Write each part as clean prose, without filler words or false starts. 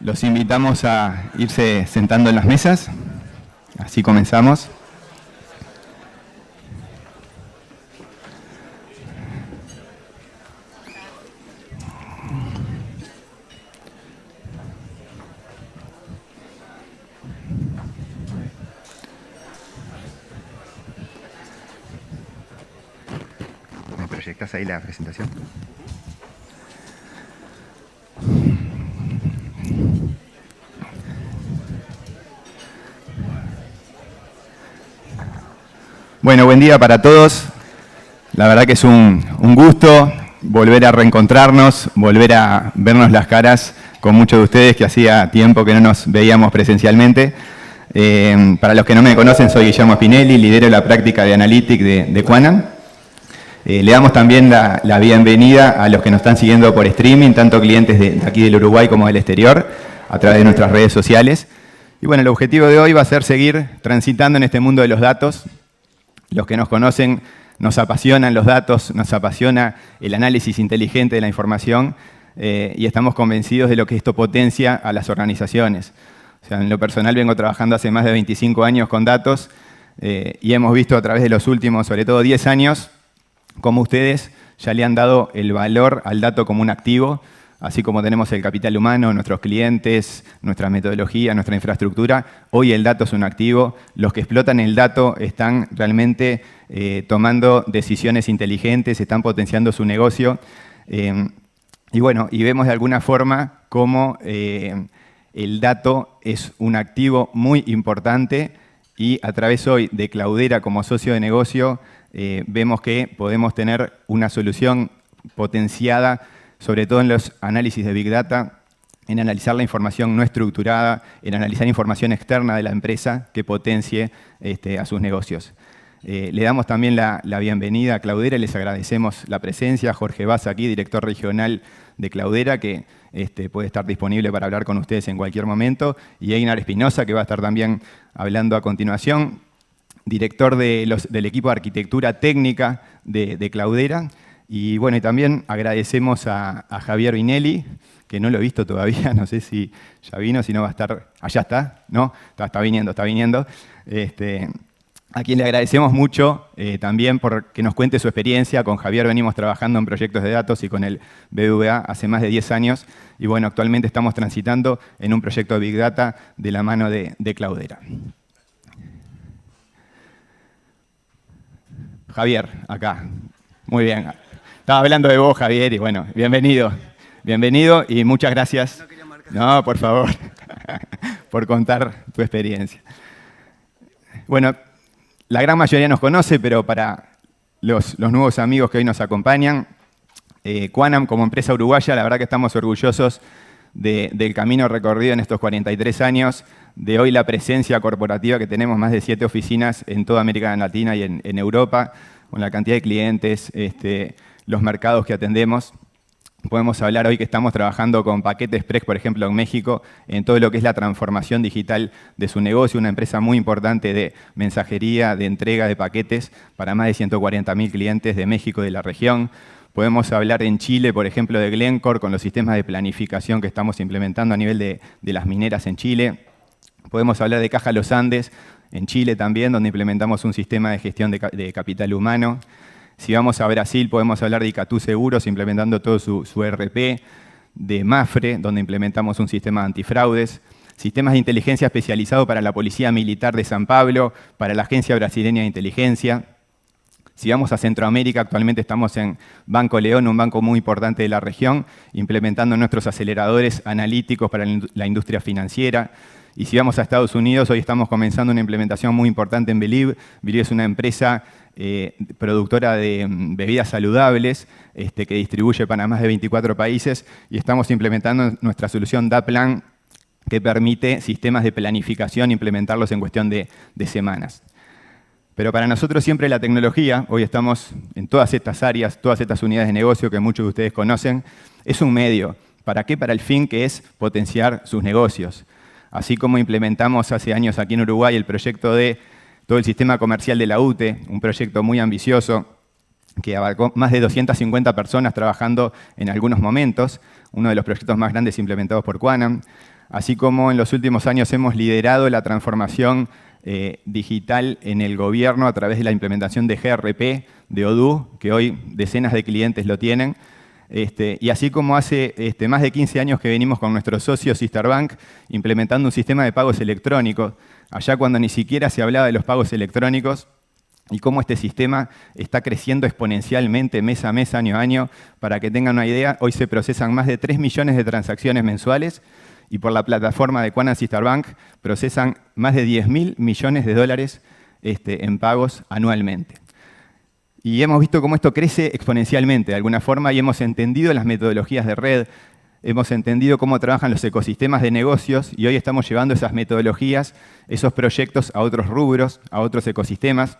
Los invitamos a irse sentando en las mesas. Así comenzamos. ¿Me proyectas ahí la presentación? Bueno, buen día para todos. La verdad que es un gusto volver a reencontrarnos, volver a vernos las caras con muchos de ustedes que hacía tiempo que no nos veíamos presencialmente. Para los que no me conocen, soy Guillermo Spinelli, lidero la práctica de Analytics de Quanam. Le damos también la bienvenida a los que nos están siguiendo por streaming, tanto clientes de aquí del Uruguay como del exterior, a través de nuestras redes sociales. Y bueno, el objetivo de hoy va a ser seguir transitando en este mundo de los datos. Los que nos conocen, nos apasionan los datos, nos apasiona el análisis inteligente de la información y estamos convencidos de lo que esto potencia a las organizaciones. O sea, en lo personal vengo trabajando hace más de 25 años con datos y hemos visto a través de los últimos, sobre todo 10 años, cómo ustedes ya le han dado el valor al dato como un activo, así como tenemos el capital humano, nuestros clientes, nuestra metodología, nuestra infraestructura. Hoy el dato es un activo. Los que explotan el dato están realmente tomando decisiones inteligentes, están potenciando su negocio. Y bueno, y vemos de alguna forma cómo el dato es un activo muy importante y a través hoy de Cloudera como socio de negocio vemos que podemos tener una solución potenciada, sobre todo en los análisis de Big Data, en analizar la información no estructurada, en analizar información externa de la empresa que potencie a sus negocios. Le damos también la bienvenida a Cloudera y les agradecemos la presencia. Jorge Vaz aquí, director regional de Cloudera, que puede estar disponible para hablar con ustedes en cualquier momento. Y Einar Espinosa, que va a estar también hablando a continuación, director del equipo de arquitectura técnica de Cloudera. Y bueno, y también agradecemos a Javier Vinelli, que no lo he visto todavía, no sé si ya vino, si no va a estar... Allá está, ¿no? Está viniendo. A quien le agradecemos mucho también por que nos cuente su experiencia. Con Javier venimos trabajando en proyectos de datos y con el BBVA hace más de 10 años. Y bueno, actualmente estamos transitando en un proyecto de Big Data de la mano de Cloudera. Javier, acá. Muy bien. Estaba hablando de vos, Javier, y bueno, bienvenido. Bienvenido y muchas gracias. No, por favor, por contar tu experiencia. Bueno, la gran mayoría nos conoce, pero para los nuevos amigos que hoy nos acompañan, Quanam como empresa uruguaya, la verdad que estamos orgullosos del camino recorrido en estos 43 años, de hoy la presencia corporativa que tenemos, más de 7 oficinas en toda América Latina y en Europa, con la cantidad de clientes, los mercados que atendemos. Podemos hablar hoy que estamos trabajando con Paquete Express, por ejemplo, en México, en todo lo que es la transformación digital de su negocio, una empresa muy importante de mensajería, de entrega de paquetes para más de 140.000 clientes de México y de la región. Podemos hablar en Chile, por ejemplo, de Glencore, con los sistemas de planificación que estamos implementando a nivel de las mineras en Chile. Podemos hablar de Caja Los Andes, en Chile también, donde implementamos un sistema de gestión de capital humano. Si vamos a Brasil, podemos hablar de Icatu Seguros, implementando todo su ERP, de Mafre, donde implementamos un sistema de antifraudes, sistemas de inteligencia especializados para la Policía Militar de San Pablo, para la Agencia Brasileña de Inteligencia. Si vamos a Centroamérica, actualmente estamos en Banco León, un banco muy importante de la región, implementando nuestros aceleradores analíticos para la industria financiera. Y si vamos a Estados Unidos, hoy estamos comenzando una implementación muy importante en Believe. Believe es una empresa productora de bebidas saludables que distribuye para más de 24 países y estamos implementando nuestra solución DAPlan que permite sistemas de planificación implementarlos en cuestión de semanas. Pero para nosotros siempre la tecnología, hoy estamos en todas estas áreas, todas estas unidades de negocio que muchos de ustedes conocen, es un medio. ¿Para qué? Para el fin que es potenciar sus negocios. Así como implementamos hace años aquí en Uruguay el proyecto de todo el sistema comercial de la UTE, un proyecto muy ambicioso, que abarcó más de 250 personas trabajando en algunos momentos, uno de los proyectos más grandes implementados por Quanam, así como en los últimos años hemos liderado la transformación digital en el gobierno a través de la implementación de GRP, de Odoo, que hoy decenas de clientes lo tienen. Y así como hace más de 15 años que venimos con nuestros socios Sister Bank implementando un sistema de pagos electrónicos, allá cuando ni siquiera se hablaba de los pagos electrónicos, y cómo este sistema está creciendo exponencialmente mes a mes, año a año. Para que tengan una idea, hoy se procesan más de 3 millones de transacciones mensuales y por la plataforma de Quanam Sister Bank procesan más de 10.000 millones de dólares en pagos anualmente. Y hemos visto cómo esto crece exponencialmente de alguna forma y hemos entendido las metodologías de red, hemos entendido cómo trabajan los ecosistemas de negocios y hoy estamos llevando esas metodologías, esos proyectos a otros rubros, a otros ecosistemas.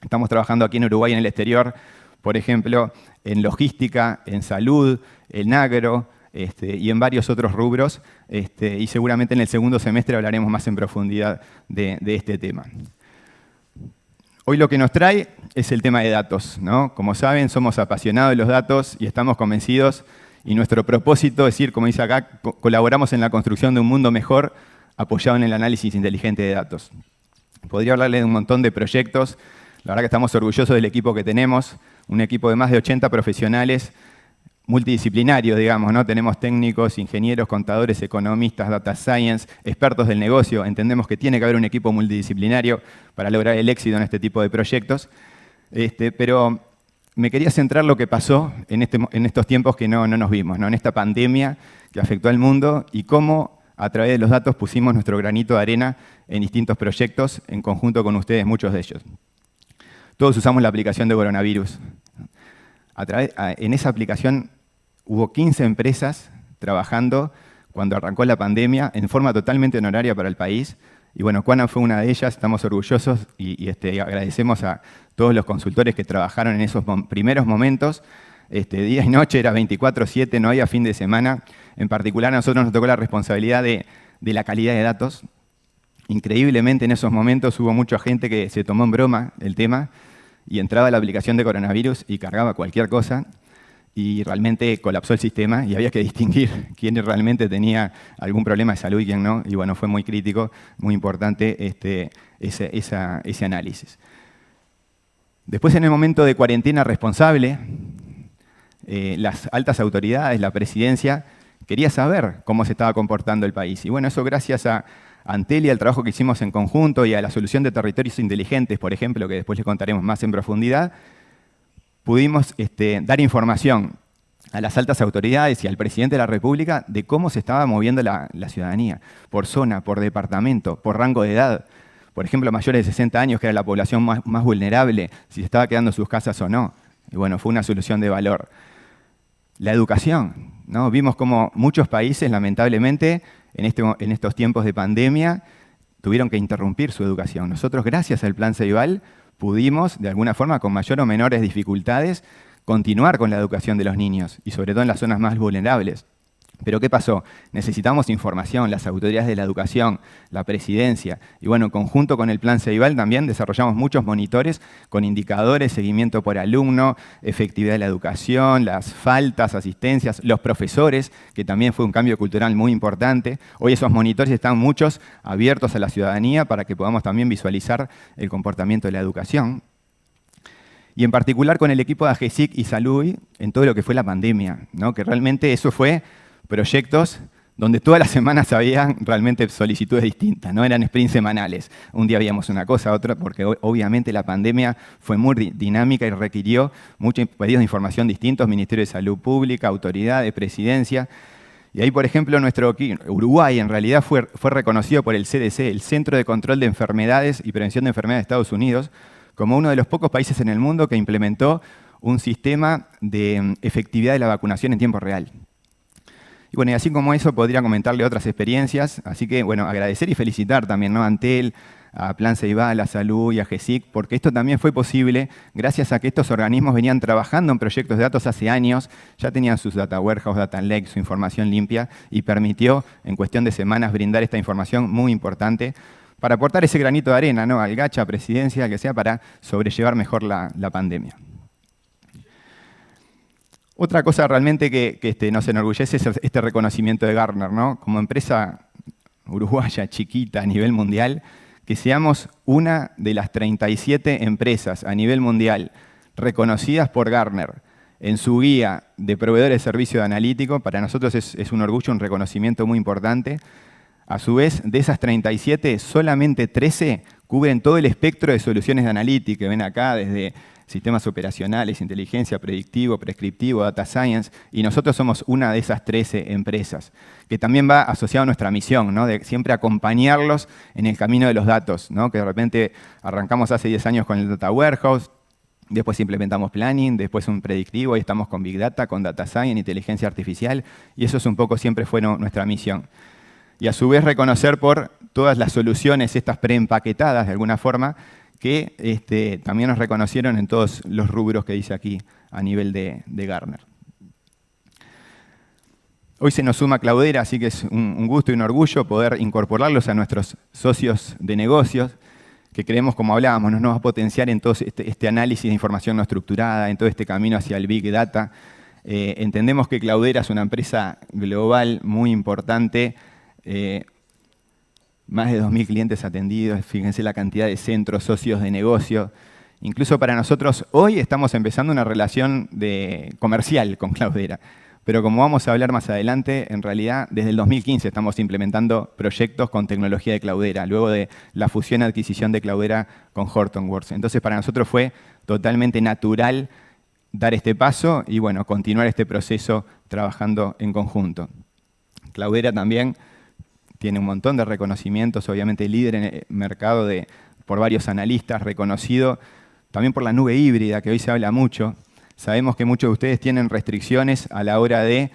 Estamos trabajando aquí en Uruguay en el exterior, por ejemplo, en logística, en salud, en agro y en varios otros rubros. Y seguramente en el segundo semestre hablaremos más en profundidad de este tema. Hoy lo que nos trae es el tema de datos, ¿no? Como saben, somos apasionados de los datos y estamos convencidos. Y nuestro propósito es decir, como dice acá, colaboramos en la construcción de un mundo mejor apoyado en el análisis inteligente de datos. Podría hablarle de un montón de proyectos. La verdad que estamos orgullosos del equipo que tenemos, un equipo de más de 80 profesionales, multidisciplinarios, digamos, ¿no? Tenemos técnicos, ingenieros, contadores, economistas, data science, expertos del negocio. Entendemos que tiene que haber un equipo multidisciplinario para lograr el éxito en este tipo de proyectos. Pero me quería centrar lo que pasó en estos tiempos que no nos vimos, ¿no? En esta pandemia que afectó al mundo y cómo a través de los datos pusimos nuestro granito de arena en distintos proyectos en conjunto con ustedes, muchos de ellos. Todos usamos la aplicación de coronavirus. En esa aplicación hubo 15 empresas trabajando cuando arrancó la pandemia en forma totalmente honoraria para el país. Y bueno, Quanam fue una de ellas, estamos orgullosos y agradecemos a todos los consultores que trabajaron en esos primeros momentos. Día y noche, era 24/7, no había fin de semana. En particular a nosotros nos tocó la responsabilidad de la calidad de datos. Increíblemente en esos momentos hubo mucha gente que se tomó en broma el tema y entraba a la aplicación de coronavirus y cargaba cualquier cosa y realmente colapsó el sistema y había que distinguir quién realmente tenía algún problema de salud y quién no. Y bueno, fue muy crítico, muy importante ese análisis. Después, en el momento de cuarentena responsable, las altas autoridades, la presidencia, quería saber cómo se estaba comportando el país. Y bueno, eso gracias a Antel y al trabajo que hicimos en conjunto y a la solución de territorios inteligentes, por ejemplo, que después les contaremos más en profundidad, pudimos dar información a las altas autoridades y al presidente de la República de cómo se estaba moviendo la ciudadanía, por zona, por departamento, por rango de edad. Por ejemplo, mayores de 60 años, que era la población más vulnerable, si se estaba quedando en sus casas o no. Y bueno, fue una solución de valor. La educación, ¿no? Vimos cómo muchos países, lamentablemente, en estos tiempos de pandemia, tuvieron que interrumpir su educación. Nosotros, gracias al Plan Ceibal, pudimos, de alguna forma, con mayor o menores dificultades, continuar con la educación de los niños, y sobre todo en las zonas más vulnerables. Pero ¿qué pasó? Necesitamos información, las autoridades de la educación, la presidencia, y bueno, en conjunto con el Plan Ceibal también desarrollamos muchos monitores con indicadores, seguimiento por alumno, efectividad de la educación, las faltas, asistencias, los profesores, que también fue un cambio cultural muy importante. Hoy esos monitores están muchos abiertos a la ciudadanía para que podamos también visualizar el comportamiento de la educación. Y en particular con el equipo de AGESIC y Salud en todo lo que fue la pandemia, ¿no? Que realmente eso fue proyectos donde todas las semanas había realmente solicitudes distintas, no eran sprints semanales. Un día veíamos una cosa, otra, porque obviamente la pandemia fue muy dinámica y requirió muchos pedidos de información distintos, Ministerio de Salud Pública, autoridades, presidencia. Y ahí, por ejemplo, Uruguay en realidad fue reconocido por el CDC, el Centro de Control de Enfermedades y Prevención de Enfermedades de Estados Unidos, como uno de los pocos países en el mundo que implementó un sistema de efectividad de la vacunación en tiempo real. Y bueno, y así como eso, podría comentarle otras experiencias. Así que, bueno, agradecer y felicitar también, ¿no? A Antel, a Plan Ceibal, a Salud y a GESIC, porque esto también fue posible gracias a que estos organismos venían trabajando en proyectos de datos hace años, ya tenían sus data warehouse, data lake, su información limpia, y permitió, en cuestión de semanas, brindar esta información muy importante para aportar ese granito de arena, ¿no? Al Gacha, presidencia, que sea, para sobrellevar mejor la pandemia. Otra cosa realmente que nos enorgullece es este reconocimiento de Gartner, ¿no? Como empresa uruguaya chiquita a nivel mundial, que seamos una de las 37 empresas a nivel mundial reconocidas por Gartner en su guía de proveedores de servicio analítico, para nosotros es un orgullo, un reconocimiento muy importante. A su vez, de esas 37, solamente 13 cubren todo el espectro de soluciones de analítica que ven acá, desde sistemas operacionales, inteligencia, predictivo, prescriptivo, data science, y nosotros somos una de esas 13 empresas, que también va asociado a nuestra misión, ¿no? De siempre acompañarlos en el camino de los datos, ¿no? Que de repente arrancamos hace 10 años con el Data Warehouse, después implementamos planning, después un predictivo, y estamos con Big Data, con Data Science, inteligencia artificial, y eso es un poco siempre fue nuestra misión. Y a su vez reconocer por todas las soluciones, estas preempaquetadas de alguna forma, que también nos reconocieron en todos los rubros que dice aquí a nivel de Gartner. Hoy se nos suma Cloudera, así que es un gusto y un orgullo poder incorporarlos a nuestros socios de negocios, que creemos, como hablábamos, nos va a potenciar en todo este análisis de información no estructurada, en todo este camino hacia el Big Data. Entendemos que Cloudera es una empresa global muy importante, más de 2.000 clientes atendidos, fíjense la cantidad de centros, socios de negocio. Incluso para nosotros hoy estamos empezando una relación comercial con Cloudera. Pero como vamos a hablar más adelante, en realidad desde el 2015 estamos implementando proyectos con tecnología de Cloudera, luego de la fusión y adquisición de Cloudera con Hortonworks. Entonces para nosotros fue totalmente natural dar este paso y bueno, continuar este proceso trabajando en conjunto. Cloudera también tiene un montón de reconocimientos, obviamente líder en el mercado por varios analistas, reconocido también por la nube híbrida, que hoy se habla mucho. Sabemos que muchos de ustedes tienen restricciones a la hora de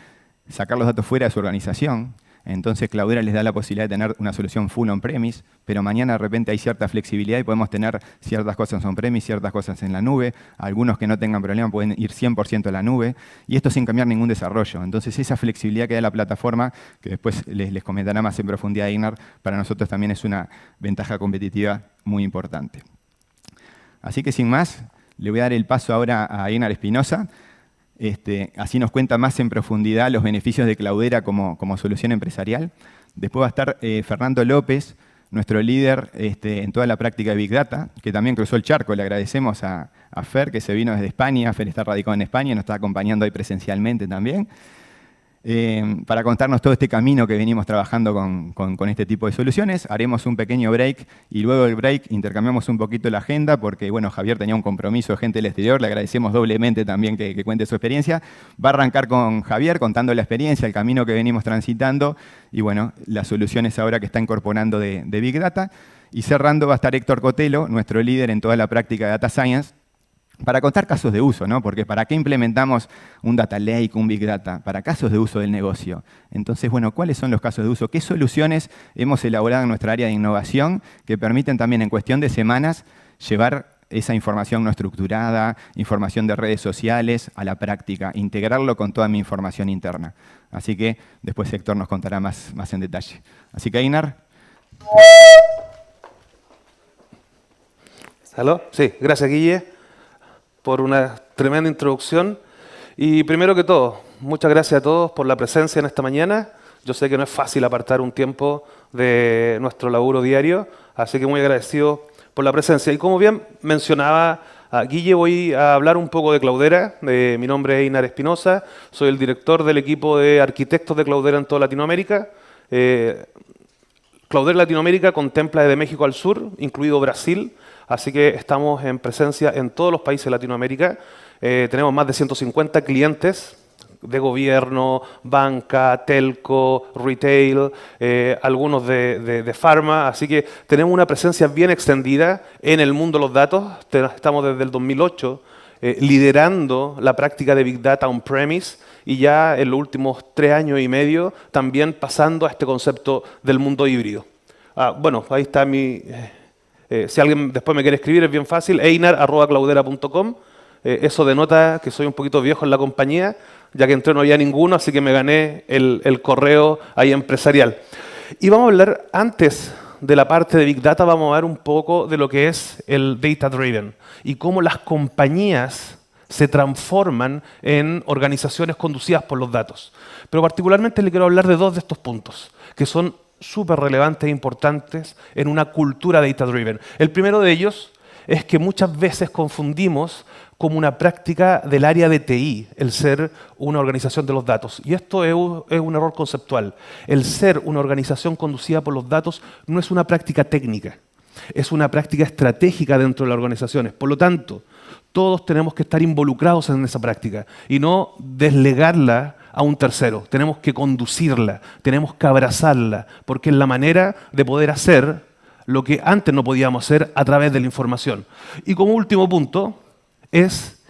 sacar los datos fuera de su organización. Entonces Cloudera les da la posibilidad de tener una solución full on-premise, pero mañana de repente hay cierta flexibilidad y podemos tener ciertas cosas on-premise, ciertas cosas en la nube. Algunos que no tengan problema pueden ir 100% a la nube, y esto sin cambiar ningún desarrollo. Entonces esa flexibilidad que da la plataforma, que después les comentará más en profundidad Einar, para nosotros también es una ventaja competitiva muy importante. Así que sin más, le voy a dar el paso ahora a Einar Espinosa. Así nos cuenta más en profundidad los beneficios de Cloudera como solución empresarial. Después va a estar Fernando López, nuestro líder en toda la práctica de Big Data, que también cruzó el charco. Le agradecemos a Fer, que se vino desde España. Fer está radicado en España y nos está acompañando hoy presencialmente también, para contarnos todo este camino que venimos trabajando con este tipo de soluciones. Haremos un pequeño break y luego del break intercambiamos un poquito la agenda porque, bueno, Javier tenía un compromiso de gente del exterior, le agradecemos doblemente también que cuente su experiencia. Va a arrancar con Javier contando la experiencia, el camino que venimos transitando y, bueno, las soluciones ahora que está incorporando de Big Data. Y cerrando va a estar Héctor Cotelo, nuestro líder en toda la práctica de Data Science, para contar casos de uso, ¿no? Porque ¿para qué implementamos un data lake, un big data? Para casos de uso del negocio. Entonces, bueno, ¿cuáles son los casos de uso? ¿Qué soluciones hemos elaborado en nuestra área de innovación que permiten también en cuestión de semanas llevar esa información no estructurada, información de redes sociales a la práctica, integrarlo con toda mi información interna? Así que después Héctor nos contará más en detalle. Así que, Einar. ¿Aló? Sí, gracias, Guille, por una tremenda introducción. Y primero que todo, muchas gracias a todos por la presencia en esta mañana. Yo sé que no es fácil apartar un tiempo de nuestro laburo diario, así que muy agradecido por la presencia. Y como bien mencionaba Guille, voy a hablar un poco de Cloudera. Mi nombre es Einar Espinosa, soy el director del equipo de arquitectos de Cloudera en toda Latinoamérica. Cloudera Latinoamérica contempla desde México al sur, incluido Brasil, así que estamos en presencia en todos los países de Latinoamérica. Tenemos más de 150 clientes de gobierno, banca, telco, retail, algunos de pharma, así que tenemos una presencia bien extendida en el mundo de los datos. Estamos desde el 2008 liderando la práctica de Big Data on-premise y ya en los últimos 3 años y medio también pasando a este concepto del mundo híbrido. Bueno, ahí está mi... si alguien después me quiere escribir, es bien fácil, einar@cloudera.com. Eso denota que soy un poquito viejo en la compañía, ya que entré no había ninguno, así que me gané el correo ahí empresarial. Y vamos a hablar, antes de la parte de Big Data, vamos a ver un poco de lo que es el Data Driven y cómo las compañías se transforman en organizaciones conducidas por los datos. Pero particularmente le quiero hablar de dos de estos puntos, que son súper relevantes e importantes en una cultura data-driven. El primero de ellos es que muchas veces confundimos como una práctica del área de TI, el ser una organización de los datos. Y esto es un error conceptual. El ser una organización conducida por los datos no es una práctica técnica, es una práctica estratégica dentro de las organizaciones. Por lo tanto, todos tenemos que estar involucrados en esa práctica y no deslegarla a un tercero. Tenemos que conducirla, tenemos que abrazarla, porque es la manera de poder hacer lo que antes no podíamos hacer a través de la información. Y como último punto es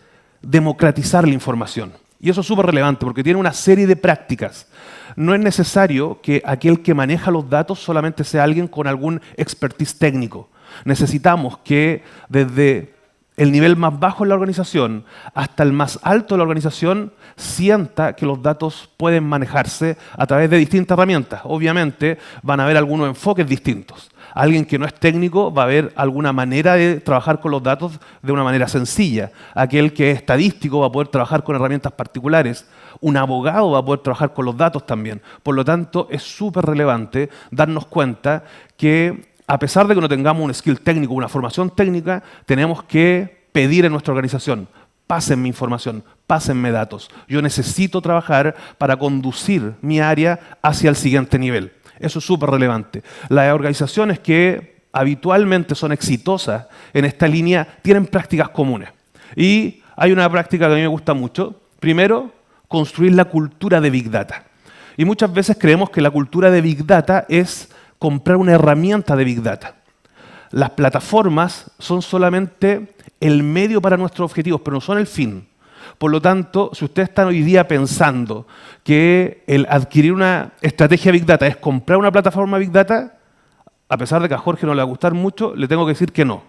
democratizar la información. Y eso es súper relevante porque tiene una serie de prácticas. No es necesario que aquel que maneja los datos solamente sea alguien con algún expertise técnico. Necesitamos que desde el nivel más bajo de la organización hasta el más alto de la organización sienta que los datos pueden manejarse a través de distintas herramientas. Obviamente van a haber algunos enfoques distintos. Alguien que no es técnico va a ver alguna manera de trabajar con los datos de una manera sencilla. Aquel que es estadístico va a poder trabajar con herramientas particulares. Un abogado va a poder trabajar con los datos también. Por lo tanto, es súper relevante darnos cuenta que a pesar de que no tengamos un skill técnico, una formación técnica, tenemos que pedir en nuestra organización: pásenme información, pásenme datos. Yo necesito trabajar para conducir mi área hacia el siguiente nivel. Eso es súper relevante. Las organizaciones que habitualmente son exitosas en esta línea tienen prácticas comunes. Y hay una práctica que a mí me gusta mucho. Primero, construir la cultura de Big Data. Y muchas veces creemos que la cultura de Big Data es comprar una herramienta de Big Data. Las plataformas son solamente el medio para nuestros objetivos, pero no son el fin. Por lo tanto, si ustedes están hoy día pensando que el adquirir una estrategia Big Data es comprar una plataforma Big Data, a pesar de que a Jorge no le va a gustar mucho, le tengo que decir que no.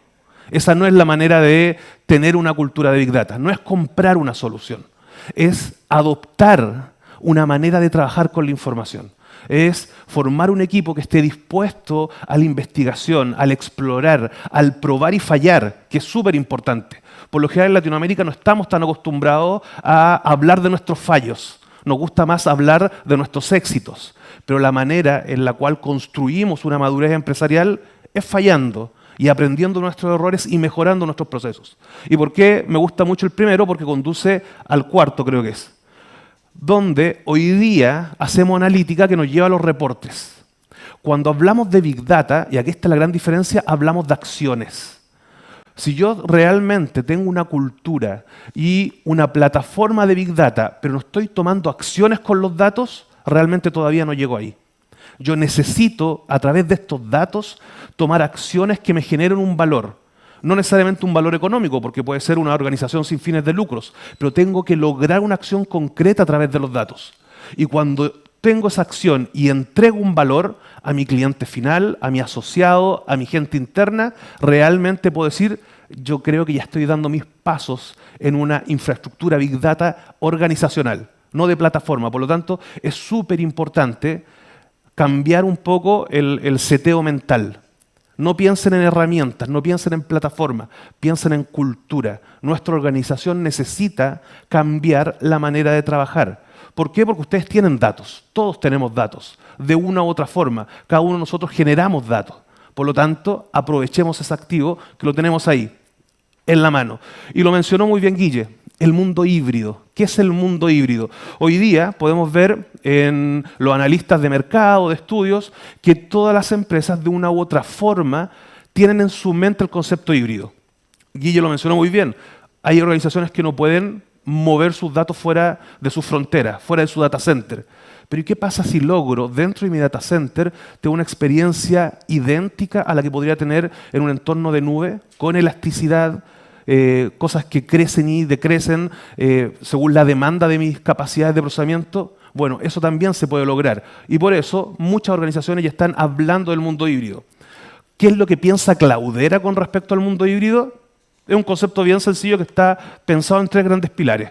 Esa no es la manera de tener una cultura de Big Data. No es comprar una solución. Es adoptar una manera de trabajar con la información. Es formar un equipo que esté dispuesto a la investigación, al explorar, al probar y fallar, que es súper importante. Por lo general en Latinoamérica no estamos tan acostumbrados a hablar de nuestros fallos. Nos gusta más hablar de nuestros éxitos. Pero la manera en la cual construimos una madurez empresarial es fallando y aprendiendo nuestros errores y mejorando nuestros procesos. ¿Y por qué me gusta mucho el primero? Porque conduce al cuarto, creo que es, donde hoy día hacemos analítica que nos lleva a los reportes. Cuando hablamos de Big Data, y aquí está la gran diferencia, hablamos de acciones. Si yo realmente tengo una cultura y una plataforma de Big Data, pero no estoy tomando acciones con los datos, realmente todavía no llego ahí. Yo necesito, a través de estos datos, tomar acciones que me generen un valor. No necesariamente un valor económico, porque puede ser una organización sin fines de lucros, pero tengo que lograr una acción concreta a través de los datos. Y cuando tengo esa acción y entrego un valor a mi cliente final, a mi asociado, a mi gente interna, realmente puedo decir: yo creo que ya estoy dando mis pasos en una infraestructura Big Data organizacional, no de plataforma. Por lo tanto, es súper importante cambiar un poco el seteo mental. No piensen en herramientas, no piensen en plataformas, piensen en cultura. Nuestra organización necesita cambiar la manera de trabajar. ¿Por qué? Porque ustedes tienen datos, todos tenemos datos, de una u otra forma. Cada uno de nosotros generamos datos. Por lo tanto, aprovechemos ese activo que lo tenemos ahí, en la mano. Y lo mencionó muy bien Guille, el mundo híbrido. ¿Qué es el mundo híbrido? Hoy día podemos ver en los analistas de mercado, de estudios, que todas las empresas de una u otra forma tienen en su mente el concepto híbrido. Guille lo mencionó muy bien. Hay organizaciones que no pueden mover sus datos fuera de sus fronteras, fuera de su data center. Pero ¿y qué pasa si logro dentro de mi data center tener una experiencia idéntica a la que podría tener en un entorno de nube, con elasticidad, cosas que crecen y decrecen según la demanda de mis capacidades de procesamiento? Bueno, eso también se puede lograr. Y por eso muchas organizaciones ya están hablando del mundo híbrido. ¿Qué es lo que piensa Cloudera con respecto al mundo híbrido? Es un concepto bien sencillo que está pensado en 3 grandes pilares: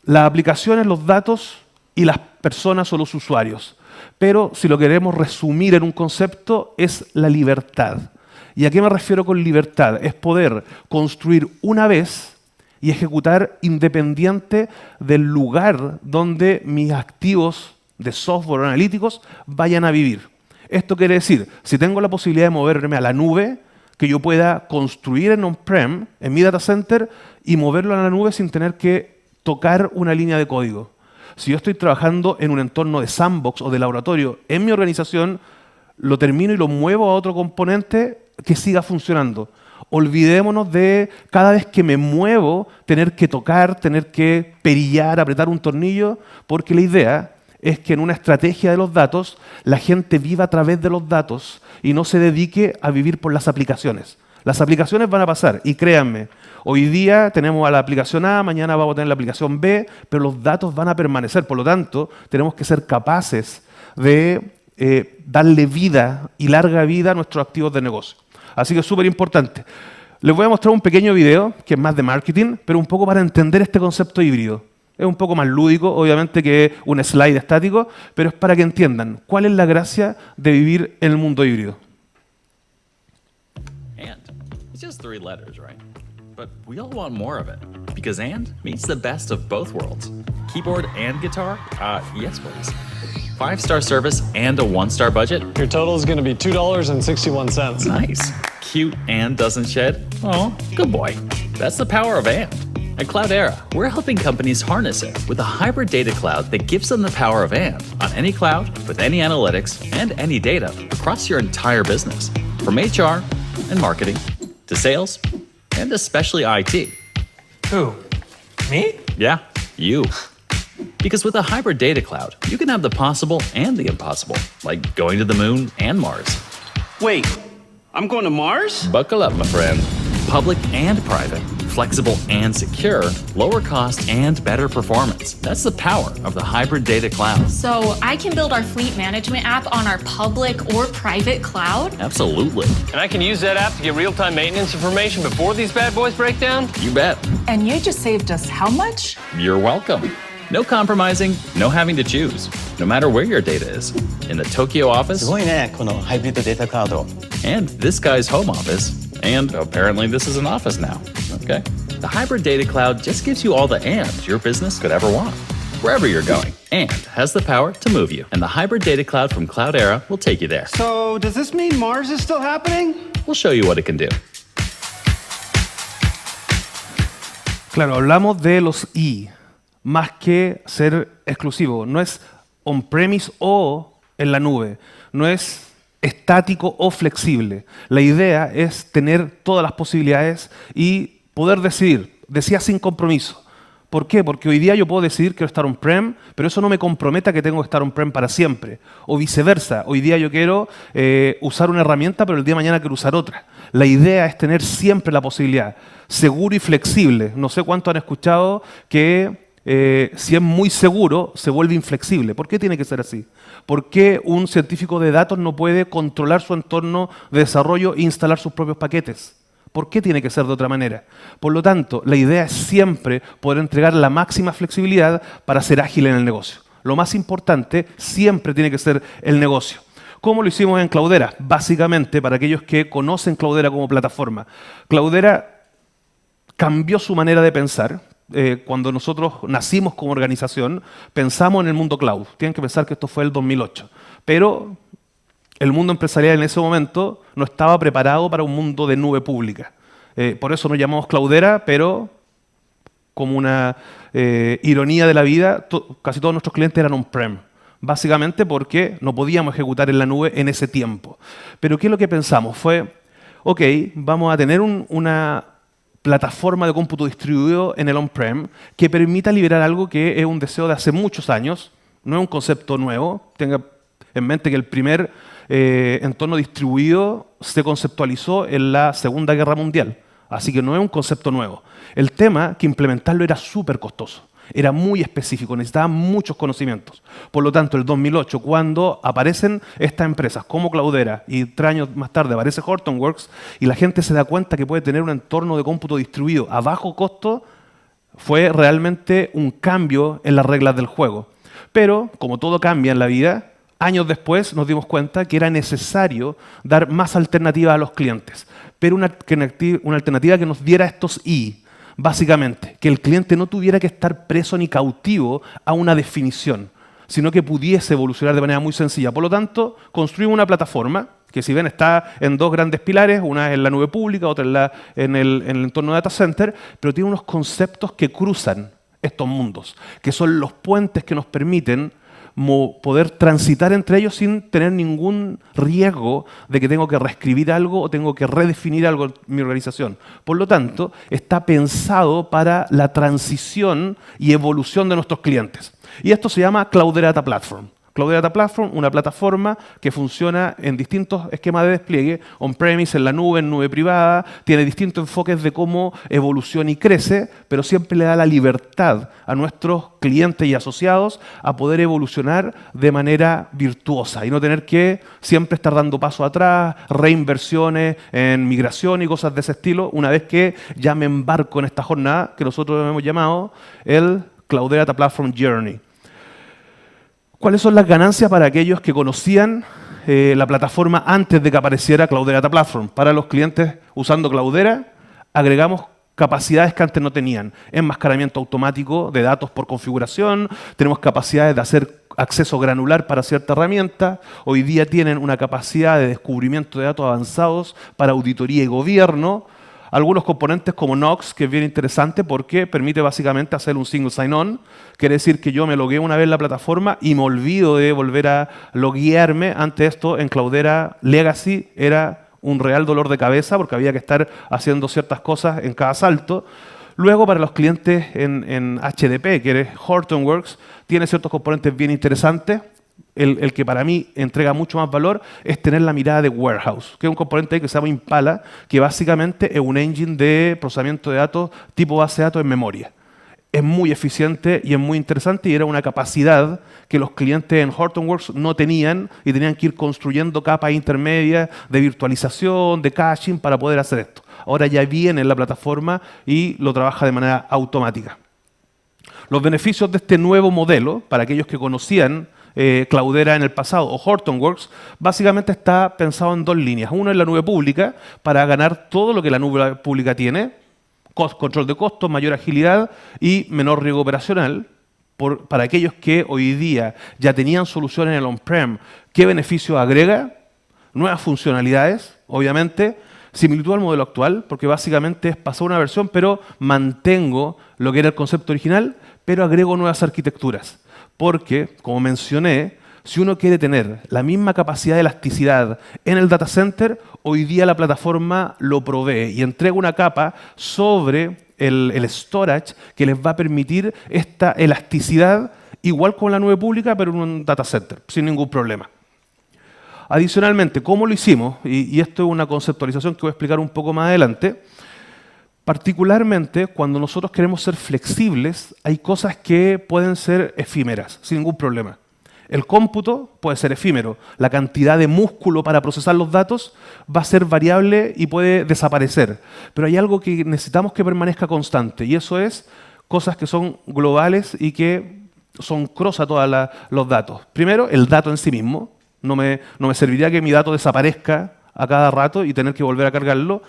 las aplicaciones, los datos y las personas o los usuarios. Pero si lo queremos resumir en un concepto, es la libertad. ¿Y a qué me refiero con libertad? Es poder construir una vez y ejecutar independiente del lugar donde mis activos de software analíticos vayan a vivir. Esto quiere decir, si tengo la posibilidad de moverme a la nube, que yo pueda construir en on-prem, en mi data center, y moverlo a la nube sin tener que tocar una línea de código. Si yo estoy trabajando en un entorno de sandbox o de laboratorio en mi organización, lo termino y lo muevo a otro componente que siga funcionando. Olvidémonos de cada vez que me muevo tener que tocar, tener que perillar, apretar un tornillo, porque la idea es que en una estrategia de los datos la gente viva a través de los datos y no se dedique a vivir por las aplicaciones. Las aplicaciones van a pasar y créanme, hoy día tenemos a la aplicación A, mañana vamos a tener la aplicación B, pero los datos van a permanecer. Por lo tanto, tenemos que ser capaces de darle vida y larga vida a nuestros activos de negocio. Así que es súper importante. Les voy a mostrar un pequeño video que es más de marketing, pero un poco para entender este concepto híbrido. Es un poco más lúdico, obviamente, que un slide estático, pero es para que entiendan cuál es la gracia de vivir en el mundo híbrido. And. It's just 3 letters, right? But we all want more of it, because and means the best of both worlds. Keyboard and guitar? Yes, please. 5-star service and a 1-star budget? Your total is going to be $2.61. Nice. Cute and doesn't shed? Oh, good boy. That's the power of and. At Cloudera, we're helping companies harness it with a hybrid data cloud that gives them the power of and on any cloud, with any analytics, and any data across your entire business. From HR and marketing to sales and especially IT. Who? Me? Yeah, you. Because with a hybrid data cloud, you can have the possible and the impossible, like going to the moon and Mars. Wait, I'm going to Mars? Buckle up, my friend. Public and private, flexible and secure, lower cost and better performance. That's the power of the hybrid data cloud. So I can build our fleet management app on our public or private cloud? Absolutely. And I can use that app to get real-time maintenance information before these bad boys break down? You bet. And you just saved us how much? You're welcome. No compromising, no having to choose, no matter where your data is. In the Tokyo office, すごいね、このハイブリッドデータカード。 and this guy's home office, and apparently this is an office now, okay? The hybrid data cloud just gives you all the ands your business could ever want. Wherever you're going, and has the power to move you. And the hybrid data cloud from Cloudera will take you there. So, does this mean Mars is still happening? We'll show you what it can do. Claro, hablamos de los I, más que ser exclusivo. No es on-premise o en la nube. No es estático o flexible. La idea es tener todas las posibilidades y poder decidir. Decía sin compromiso. ¿Por qué? Porque hoy día yo puedo decidir que quiero estar on-prem, pero eso no me compromete a que tengo que estar on-prem para siempre. O viceversa. Hoy día yo quiero usar una herramienta, pero el día de mañana quiero usar otra. La idea es tener siempre la posibilidad. Seguro y flexible. No sé cuánto han escuchado que si es muy seguro, se vuelve inflexible. ¿Por qué tiene que ser así? ¿Por qué un científico de datos no puede controlar su entorno de desarrollo e instalar sus propios paquetes? ¿Por qué tiene que ser de otra manera? Por lo tanto, la idea es siempre poder entregar la máxima flexibilidad para ser ágil en el negocio. Lo más importante siempre tiene que ser el negocio. ¿Cómo lo hicimos en Cloudera? Básicamente, para aquellos que conocen Cloudera como plataforma. Cloudera cambió su manera de pensar. Cuando nosotros nacimos como organización, pensamos en el mundo cloud. Tienen que pensar que esto fue el 2008. Pero el mundo empresarial en ese momento no estaba preparado para un mundo de nube pública. Por eso nos llamamos Cloudera, pero como una ironía de la vida, casi todos nuestros clientes eran on-prem. Básicamente porque no podíamos ejecutar en la nube en ese tiempo. Pero ¿qué es lo que pensamos? Fue, ok, vamos a tener una plataforma de cómputo distribuido en el on-prem que permita liberar algo que es un deseo de hace muchos años, no es un concepto nuevo. Tenga en mente que el primer entorno distribuido se conceptualizó en la Segunda Guerra Mundial, así que no es un concepto nuevo. El tema que implementarlo era súper costoso, era muy específico, necesitaba muchos conocimientos. Por lo tanto, el 2008, cuando aparecen estas empresas como Cloudera y 3 años más tarde aparece Hortonworks y la gente se da cuenta que puede tener un entorno de cómputo distribuido a bajo costo, fue realmente un cambio en las reglas del juego. Pero, como todo cambia en la vida, años después nos dimos cuenta que era necesario dar más alternativas a los clientes, pero una alternativa que nos diera estos I. básicamente, que el cliente no tuviera que estar preso ni cautivo a una definición, sino que pudiese evolucionar de manera muy sencilla. Por lo tanto, construimos una plataforma que, si ven, está en dos grandes pilares, una es en la nube pública, otra en el entorno de data center, pero tiene unos conceptos que cruzan estos mundos, que son los puentes que nos permiten poder transitar entre ellos sin tener ningún riesgo de que tengo que reescribir algo o tengo que redefinir algo en mi organización. Por lo tanto, está pensado para la transición y evolución de nuestros clientes. Y esto se llama Cloudera Data Platform. Cloudera Data Platform, una plataforma que funciona en distintos esquemas de despliegue, on-premise, en la nube, en nube privada, tiene distintos enfoques de cómo evoluciona y crece, pero siempre le da la libertad a nuestros clientes y asociados a poder evolucionar de manera virtuosa y no tener que siempre estar dando paso atrás, reinversiones en migración y cosas de ese estilo, una vez que ya me embarco en esta jornada que nosotros hemos llamado el Cloudera Data Platform Journey. ¿Cuáles son las ganancias para aquellos que conocían la plataforma antes de que apareciera Cloudera Data Platform? Para los clientes usando Cloudera, agregamos capacidades que antes no tenían. Enmascaramiento automático de datos por configuración, tenemos capacidades de hacer acceso granular para cierta herramienta, hoy día tienen una capacidad de descubrimiento de datos avanzados para auditoría y gobierno, algunos componentes como Knox, que es bien interesante porque permite básicamente hacer un single sign-on. Quiere decir que yo me logueo una vez en la plataforma y me olvido de volver a loguearme. Antes esto en Cloudera Legacy era un real dolor de cabeza porque había que estar haciendo ciertas cosas en cada salto. Luego, para los clientes en HDP, que es Hortonworks, tiene ciertos componentes bien interesantes. El que para mí entrega mucho más valor es tener la mirada de warehouse, que es un componente que se llama Impala, que básicamente es un engine de procesamiento de datos tipo base de datos en memoria. Es muy eficiente y es muy interesante y era una capacidad que los clientes en Hortonworks no tenían y tenían que ir construyendo capas intermedias de virtualización, de caching para poder hacer esto. Ahora ya viene en la plataforma y lo trabaja de manera automática. Los beneficios de este nuevo modelo, para aquellos que conocían Cloudera en el pasado o Hortonworks, básicamente está pensado en dos líneas. Uno es la nube pública, para ganar todo lo que la nube pública tiene, control de costos, mayor agilidad y menor riesgo operacional. Para aquellos que hoy día ya tenían soluciones en el on-prem, ¿qué beneficio agrega? Nuevas funcionalidades, obviamente, similitud al modelo actual, porque básicamente es pasar una versión, pero mantengo lo que era el concepto original, pero agrego nuevas arquitecturas. Porque, como mencioné, si uno quiere tener la misma capacidad de elasticidad en el data center, hoy día la plataforma lo provee y entrega una capa sobre el storage que les va a permitir esta elasticidad igual con la nube pública, pero en un data center, sin ningún problema. Adicionalmente, ¿cómo lo hicimos? Y esto es una conceptualización que voy a explicar un poco más adelante. Particularmente, cuando nosotros queremos ser flexibles, hay cosas que pueden ser efímeras, sin ningún problema. El cómputo puede ser efímero. La cantidad de músculo para procesar los datos va a ser variable y puede desaparecer. Pero hay algo que necesitamos que permanezca constante, y eso es cosas que son globales y que son cross a todos los datos. Primero, el dato en sí mismo. No me serviría que mi dato desaparezca a cada rato y tener que volver a cargarlo.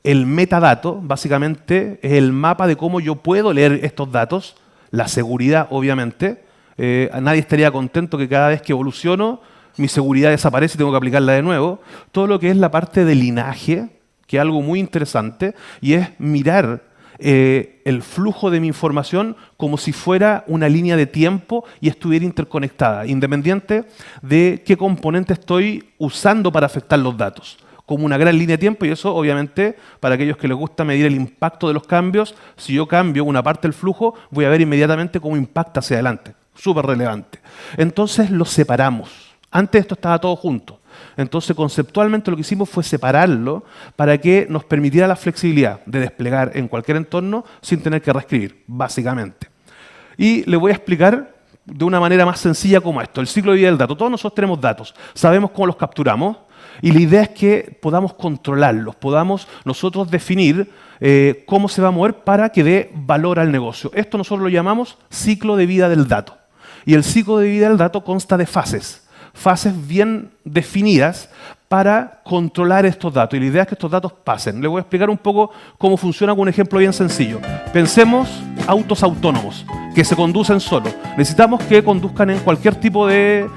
El metadato, básicamente, es el mapa de cómo yo puedo leer estos datos. La seguridad, obviamente. Nadie estaría contento que cada vez que evoluciono, mi seguridad desaparece y tengo que aplicarla de nuevo. Todo lo que es la parte de linaje, que es algo muy interesante, y es mirar el flujo de mi información como si fuera una línea de tiempo y estuviera interconectada, independiente de qué componente estoy usando para afectar los datos, como una gran línea de tiempo. Y eso, obviamente, para aquellos que les gusta medir el impacto de los cambios, si yo cambio una parte del flujo, voy a ver inmediatamente cómo impacta hacia adelante. Súper relevante. Entonces los separamos. Antes esto estaba todo junto. Entonces, conceptualmente lo que hicimos fue separarlo para que nos permitiera la flexibilidad de desplegar en cualquier entorno sin tener que reescribir, básicamente. Y le voy a explicar de una manera más sencilla como esto. El ciclo de vida del dato. Todos nosotros tenemos datos, sabemos cómo los capturamos y la idea es que podamos controlarlos, podamos nosotros definir cómo se va a mover para que dé valor al negocio. Esto nosotros lo llamamos ciclo de vida del dato. Y el ciclo de vida del dato consta de fases. fases bien definidas para controlar estos datos. Y la idea es que estos datos pasen. Les voy a explicar un poco cómo funciona con un ejemplo bien sencillo. Pensemos autos autónomos que se conducen solos. Necesitamos que conduzcan en cualquier tipo de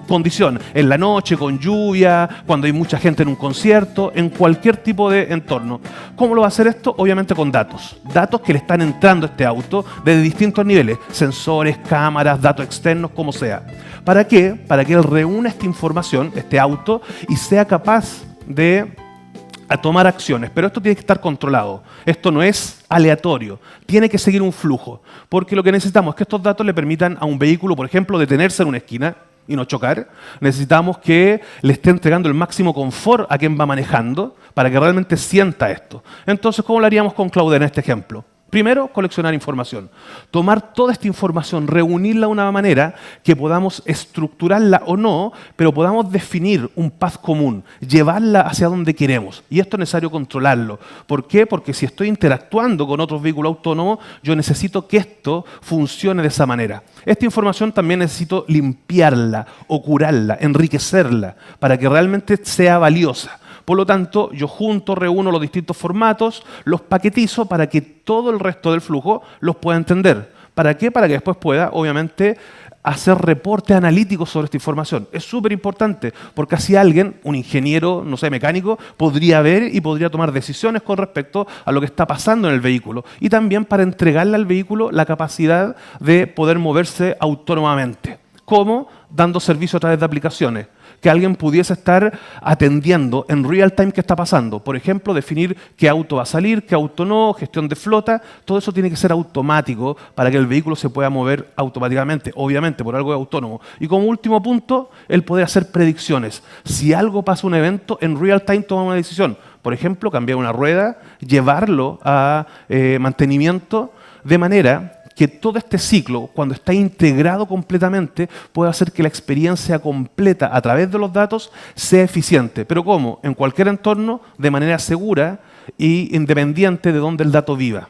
condición, en la noche, con lluvia, cuando hay mucha gente en un concierto, en cualquier tipo de entorno. ¿Cómo lo va a hacer esto? Obviamente con datos. Datos que le están entrando a este auto de distintos niveles, sensores, cámaras, datos externos, como sea. ¿Para qué? Para que él reúna esta información, este auto, y sea capaz de tomar acciones. Pero esto tiene que estar controlado. Esto no es aleatorio. Tiene que seguir un flujo. Porque lo que necesitamos es que estos datos le permitan a un vehículo, por ejemplo, detenerse en una esquina y no chocar. Necesitamos que le esté entregando el máximo confort a quien va manejando para que realmente sienta esto. Entonces, ¿cómo lo haríamos con Cloudera en este ejemplo? Primero, coleccionar información. Tomar toda esta información, reunirla de una manera que podamos estructurarla o no, pero podamos definir un path común, llevarla hacia donde queremos. Y esto es necesario controlarlo. ¿Por qué? Porque si estoy interactuando con otros vehículos autónomos, yo necesito que esto funcione de esa manera. Esta información también necesito limpiarla, o curarla, enriquecerla, para que realmente sea valiosa. Por lo tanto, yo reúno los distintos formatos, los paquetizo para que todo el resto del flujo los pueda entender. ¿Para qué? Para que después pueda, obviamente, hacer reportes analíticos sobre esta información. Es súper importante, porque así alguien, un ingeniero, no sé, mecánico, podría ver y podría tomar decisiones con respecto a lo que está pasando en el vehículo. Y también para entregarle al vehículo la capacidad de poder moverse autónomamente. ¿Cómo? Dando servicio a través de aplicaciones. Que alguien pudiese estar atendiendo en real time qué está pasando. Por ejemplo, definir qué auto va a salir, qué auto no, gestión de flota. Todo eso tiene que ser automático para que el vehículo se pueda mover automáticamente, obviamente, por algo autónomo. Y como último punto, el poder hacer predicciones. Si algo pasa un evento, en real time toma una decisión. Por ejemplo, cambiar una rueda, llevarlo a mantenimiento, de manera que todo este ciclo, cuando está integrado completamente, puede hacer que la experiencia completa a través de los datos sea eficiente. ¿Pero cómo? En cualquier entorno, de manera segura e independiente de donde el dato viva.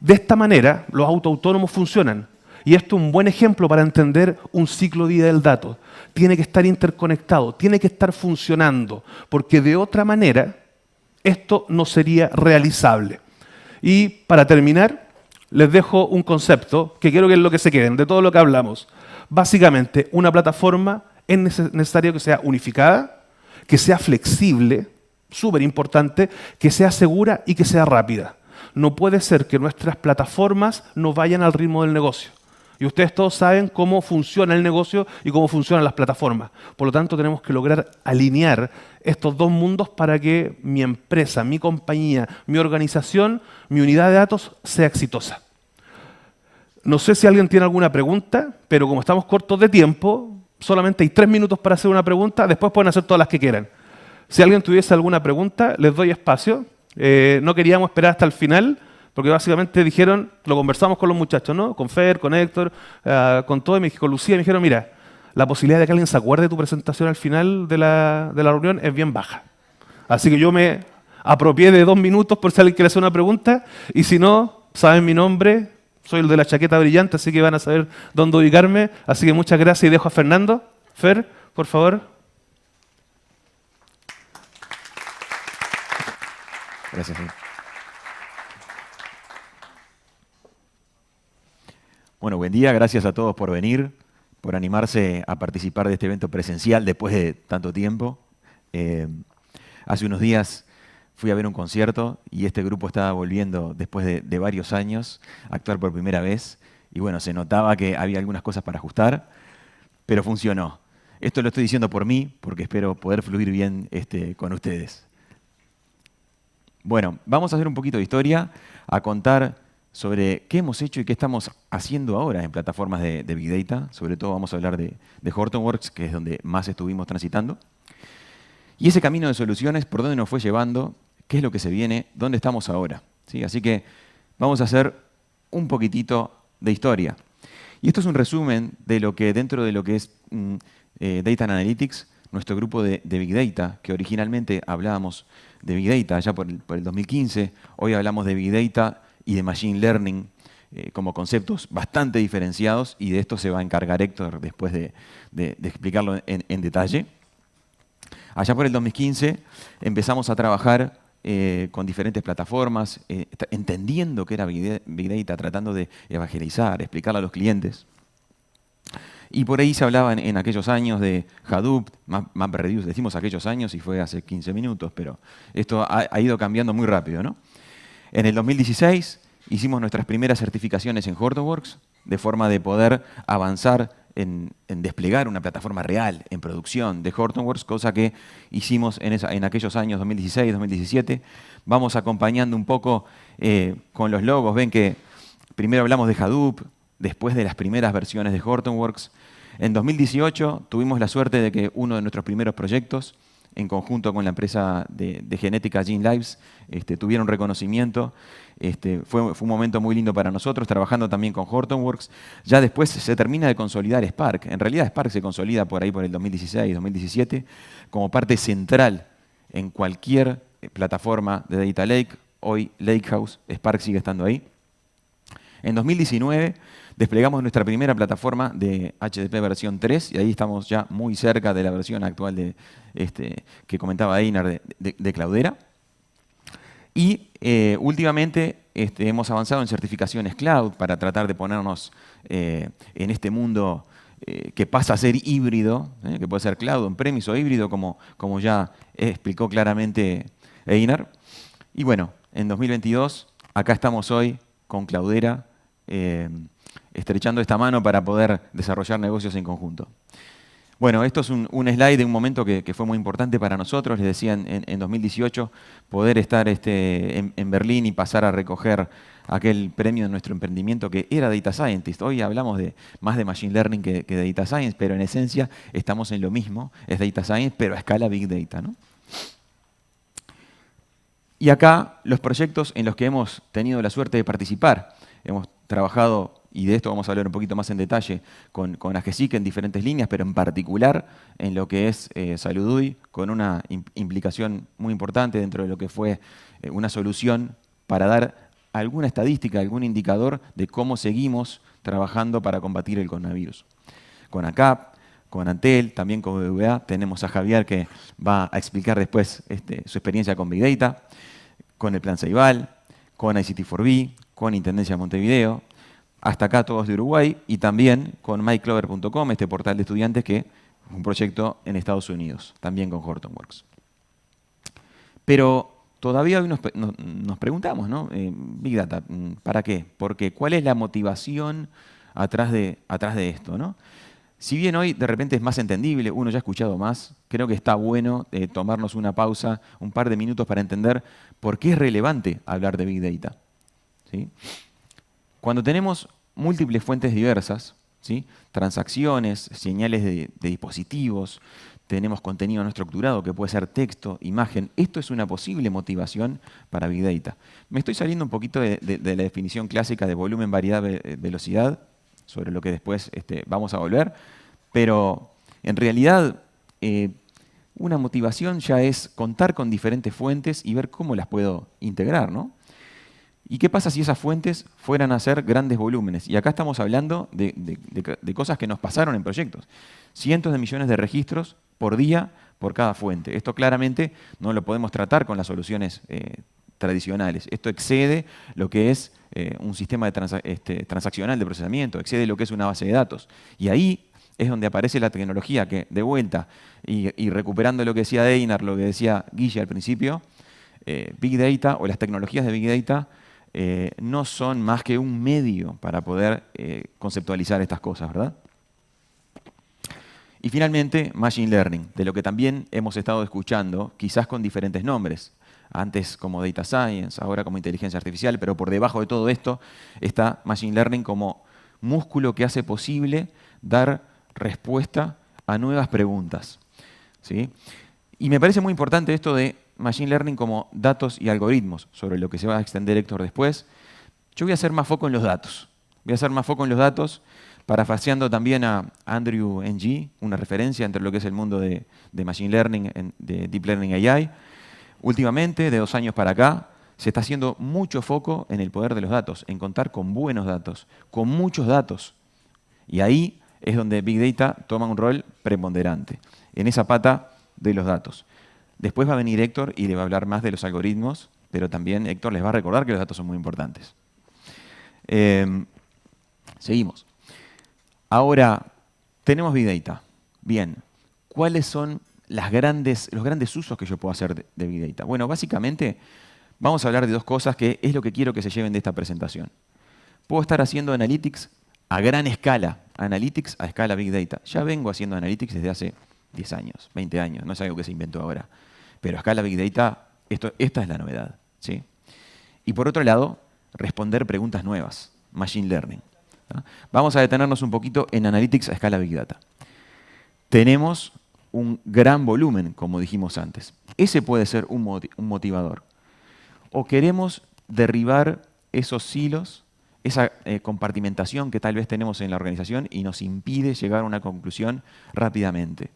De esta manera, los autos autónomos funcionan. Y esto es un buen ejemplo para entender un ciclo de vida del dato. Tiene que estar interconectado, tiene que estar funcionando, porque de otra manera, esto no sería realizable. Y para terminar, les dejo un concepto que quiero que es lo que se queden de todo lo que hablamos. Básicamente, una plataforma es necesario que sea unificada, que sea flexible, súper importante, que sea segura y que sea rápida. No puede ser que nuestras plataformas no vayan al ritmo del negocio. Y ustedes todos saben cómo funciona el negocio y cómo funcionan las plataformas. Por lo tanto, tenemos que lograr alinear estos dos mundos para que mi empresa, mi compañía, mi organización, mi unidad de datos sea exitosa. No sé si alguien tiene alguna pregunta, pero como estamos cortos de tiempo, solamente hay 3 minutos para hacer una pregunta, después pueden hacer todas las que quieran. Si alguien tuviese alguna pregunta, les doy espacio. No queríamos esperar hasta el final, porque básicamente dijeron, lo conversamos con los muchachos, ¿no? Con Fer, con Héctor, con todo, con Lucía, me dijeron, mira, la posibilidad de que alguien se acuerde de tu presentación al final de la reunión es bien baja. Así que yo me apropié de 2 minutos por si alguien quiere hacer una pregunta, y si no, saben mi nombre, soy el de la chaqueta brillante, así que van a saber dónde ubicarme. Así que muchas gracias y dejo a Fernando. Fer, por favor. Gracias. Bueno, buen día. Gracias a todos por venir, por animarse a participar de este evento presencial después de tanto tiempo. Hace unos días fui a ver un concierto y este grupo estaba volviendo después de varios años a actuar por primera vez. Y bueno, se notaba que había algunas cosas para ajustar, pero funcionó. Esto lo estoy diciendo por mí, porque espero poder fluir bien con ustedes. Bueno, vamos a hacer un poquito de historia, a contar sobre qué hemos hecho y qué estamos haciendo ahora en plataformas de Big Data. Sobre todo vamos a hablar de Hortonworks, que es donde más estuvimos transitando. Y ese camino de soluciones, por dónde nos fue llevando, qué es lo que se viene, dónde estamos ahora. ¿Sí? Así que vamos a hacer un poquitito de historia. Y esto es un resumen de lo que dentro de lo que es Data Analytics, nuestro grupo de Big Data, que originalmente hablábamos de Big Data allá por el 2015, hoy hablamos de Big Data y de Machine Learning como conceptos bastante diferenciados y de esto se va a encargar Héctor después de explicarlo en detalle. Allá por el 2015 empezamos a trabajar con diferentes plataformas, entendiendo qué era Big Data, tratando de evangelizar, explicarle a los clientes. Y por ahí se hablaba en aquellos años de Hadoop, MapReduce, decimos aquellos años y fue hace 15 minutos, pero esto ha ido cambiando muy rápido, ¿no? En el 2016 hicimos nuestras primeras certificaciones en Hortonworks, de forma de poder avanzar en desplegar una plataforma real, en producción de Hortonworks, cosa que hicimos en aquellos años 2016, 2017. Vamos acompañando un poco con los logos. Ven que primero hablamos de Hadoop, después de las primeras versiones de Hortonworks. En 2018 tuvimos la suerte de que uno de nuestros primeros proyectos, en conjunto con la empresa de genética GeneLives, tuvieron reconocimiento. Fue un momento muy lindo para nosotros, trabajando también con Hortonworks. Ya después se termina de consolidar Spark. En realidad Spark se consolida por ahí por el 2016, 2017, como parte central en cualquier plataforma de Data Lake. Hoy Lakehouse, Spark sigue estando ahí. En 2019 desplegamos nuestra primera plataforma de HDP versión 3 y ahí estamos ya muy cerca de la versión actual que comentaba Einar de Cloudera. Y últimamente hemos avanzado en certificaciones cloud para tratar de ponernos en este mundo que pasa a ser híbrido, que puede ser cloud, on-premise o híbrido, como ya explicó claramente Einar. Y bueno, en 2022, acá estamos hoy con Cloudera, estrechando esta mano para poder desarrollar negocios en conjunto. Bueno, esto es un slide de un momento que fue muy importante para nosotros. Les decía en 2018 poder estar en Berlín y pasar a recoger aquel premio de nuestro emprendimiento que era Data Scientist. Hoy hablamos más de Machine Learning que de Data Science, pero en esencia estamos en lo mismo, es Data Science, pero a escala Big Data, ¿no? Y acá los proyectos en los que hemos tenido la suerte de participar. Hemos trabajado, y de esto vamos a hablar un poquito más en detalle, con AGESIC en diferentes líneas, pero en particular en lo que es Salud, con una implicación muy importante dentro de lo que fue una solución para dar alguna estadística, algún indicador de cómo seguimos trabajando para combatir el coronavirus. Con ACAP, con Antel, también con BBVA, tenemos a Javier que va a explicar después su experiencia con Big Data, con el Plan Ceibal, con ICT4B, con Intendencia de Montevideo, hasta acá todos de Uruguay, y también con myclover.com, este portal de estudiantes que es un proyecto en Estados Unidos, también con Hortonworks. Pero todavía hoy nos preguntamos, ¿no? Big Data, ¿para qué? Porque ¿cuál es la motivación atrás de esto, ¿no? Si bien hoy de repente es más entendible, uno ya ha escuchado más, creo que está bueno tomarnos una pausa, un par de minutos para entender por qué es relevante hablar de Big Data. ¿Sí? Cuando tenemos múltiples fuentes diversas, ¿sí? Transacciones, señales de dispositivos, tenemos contenido no estructurado que puede ser texto, imagen, esto es una posible motivación para Big Data. Me estoy saliendo un poquito de la definición clásica de volumen, variedad, velocidad, sobre lo que después vamos a volver, pero en realidad una motivación ya es contar con diferentes fuentes y ver cómo las puedo integrar, ¿no? ¿Y qué pasa si esas fuentes fueran a ser grandes volúmenes? Y acá estamos hablando de cosas que nos pasaron en proyectos. Cientos de millones de registros por día por cada fuente. Esto claramente no lo podemos tratar con las soluciones tradicionales. Esto excede lo que es un sistema transaccional de procesamiento, excede lo que es una base de datos. Y ahí es donde aparece la tecnología que, de vuelta, y recuperando lo que decía Einar, lo que decía Guille al principio, Big Data o las tecnologías de Big Data no son más que un medio para poder conceptualizar estas cosas, ¿verdad? Y finalmente, Machine Learning, de lo que también hemos estado escuchando, quizás con diferentes nombres. Antes como Data Science, ahora como Inteligencia Artificial, pero por debajo de todo esto está Machine Learning como músculo que hace posible dar respuesta a nuevas preguntas, ¿sí? Y me parece muy importante esto de Machine Learning como datos y algoritmos, sobre lo que se va a extender Héctor después. Yo voy a hacer más foco en los datos. Voy a hacer más foco en los datos, parafaseando también a Andrew Ng, una referencia entre lo que es el mundo de Machine Learning, de Deep Learning AI. Últimamente, de 2 años para acá, se está haciendo mucho foco en el poder de los datos, en contar con buenos datos, con muchos datos. Y ahí es donde Big Data toma un rol preponderante, en esa pata de los datos. Después va a venir Héctor y le va a hablar más de los algoritmos, pero también Héctor les va a recordar que los datos son muy importantes. Seguimos. Ahora, tenemos Big Data. Bien, ¿cuáles son los grandes usos que yo puedo hacer de Big Data? Bueno, básicamente vamos a hablar de dos cosas que es lo que quiero que se lleven de esta presentación. Puedo estar haciendo analytics a gran escala, analytics a escala Big Data. Ya vengo haciendo analytics desde hace 10 años, 20 años, no es algo que se inventó ahora. Pero a escala Big Data, esta es la novedad, ¿sí? Y por otro lado, responder preguntas nuevas, Machine Learning. ¿No? Vamos a detenernos un poquito en Analytics a escala Big Data. Tenemos un gran volumen, como dijimos antes. Ese puede ser un motivador. O queremos derribar esos silos, esa compartimentación que tal vez tenemos en la organización y nos impide llegar a una conclusión rápidamente.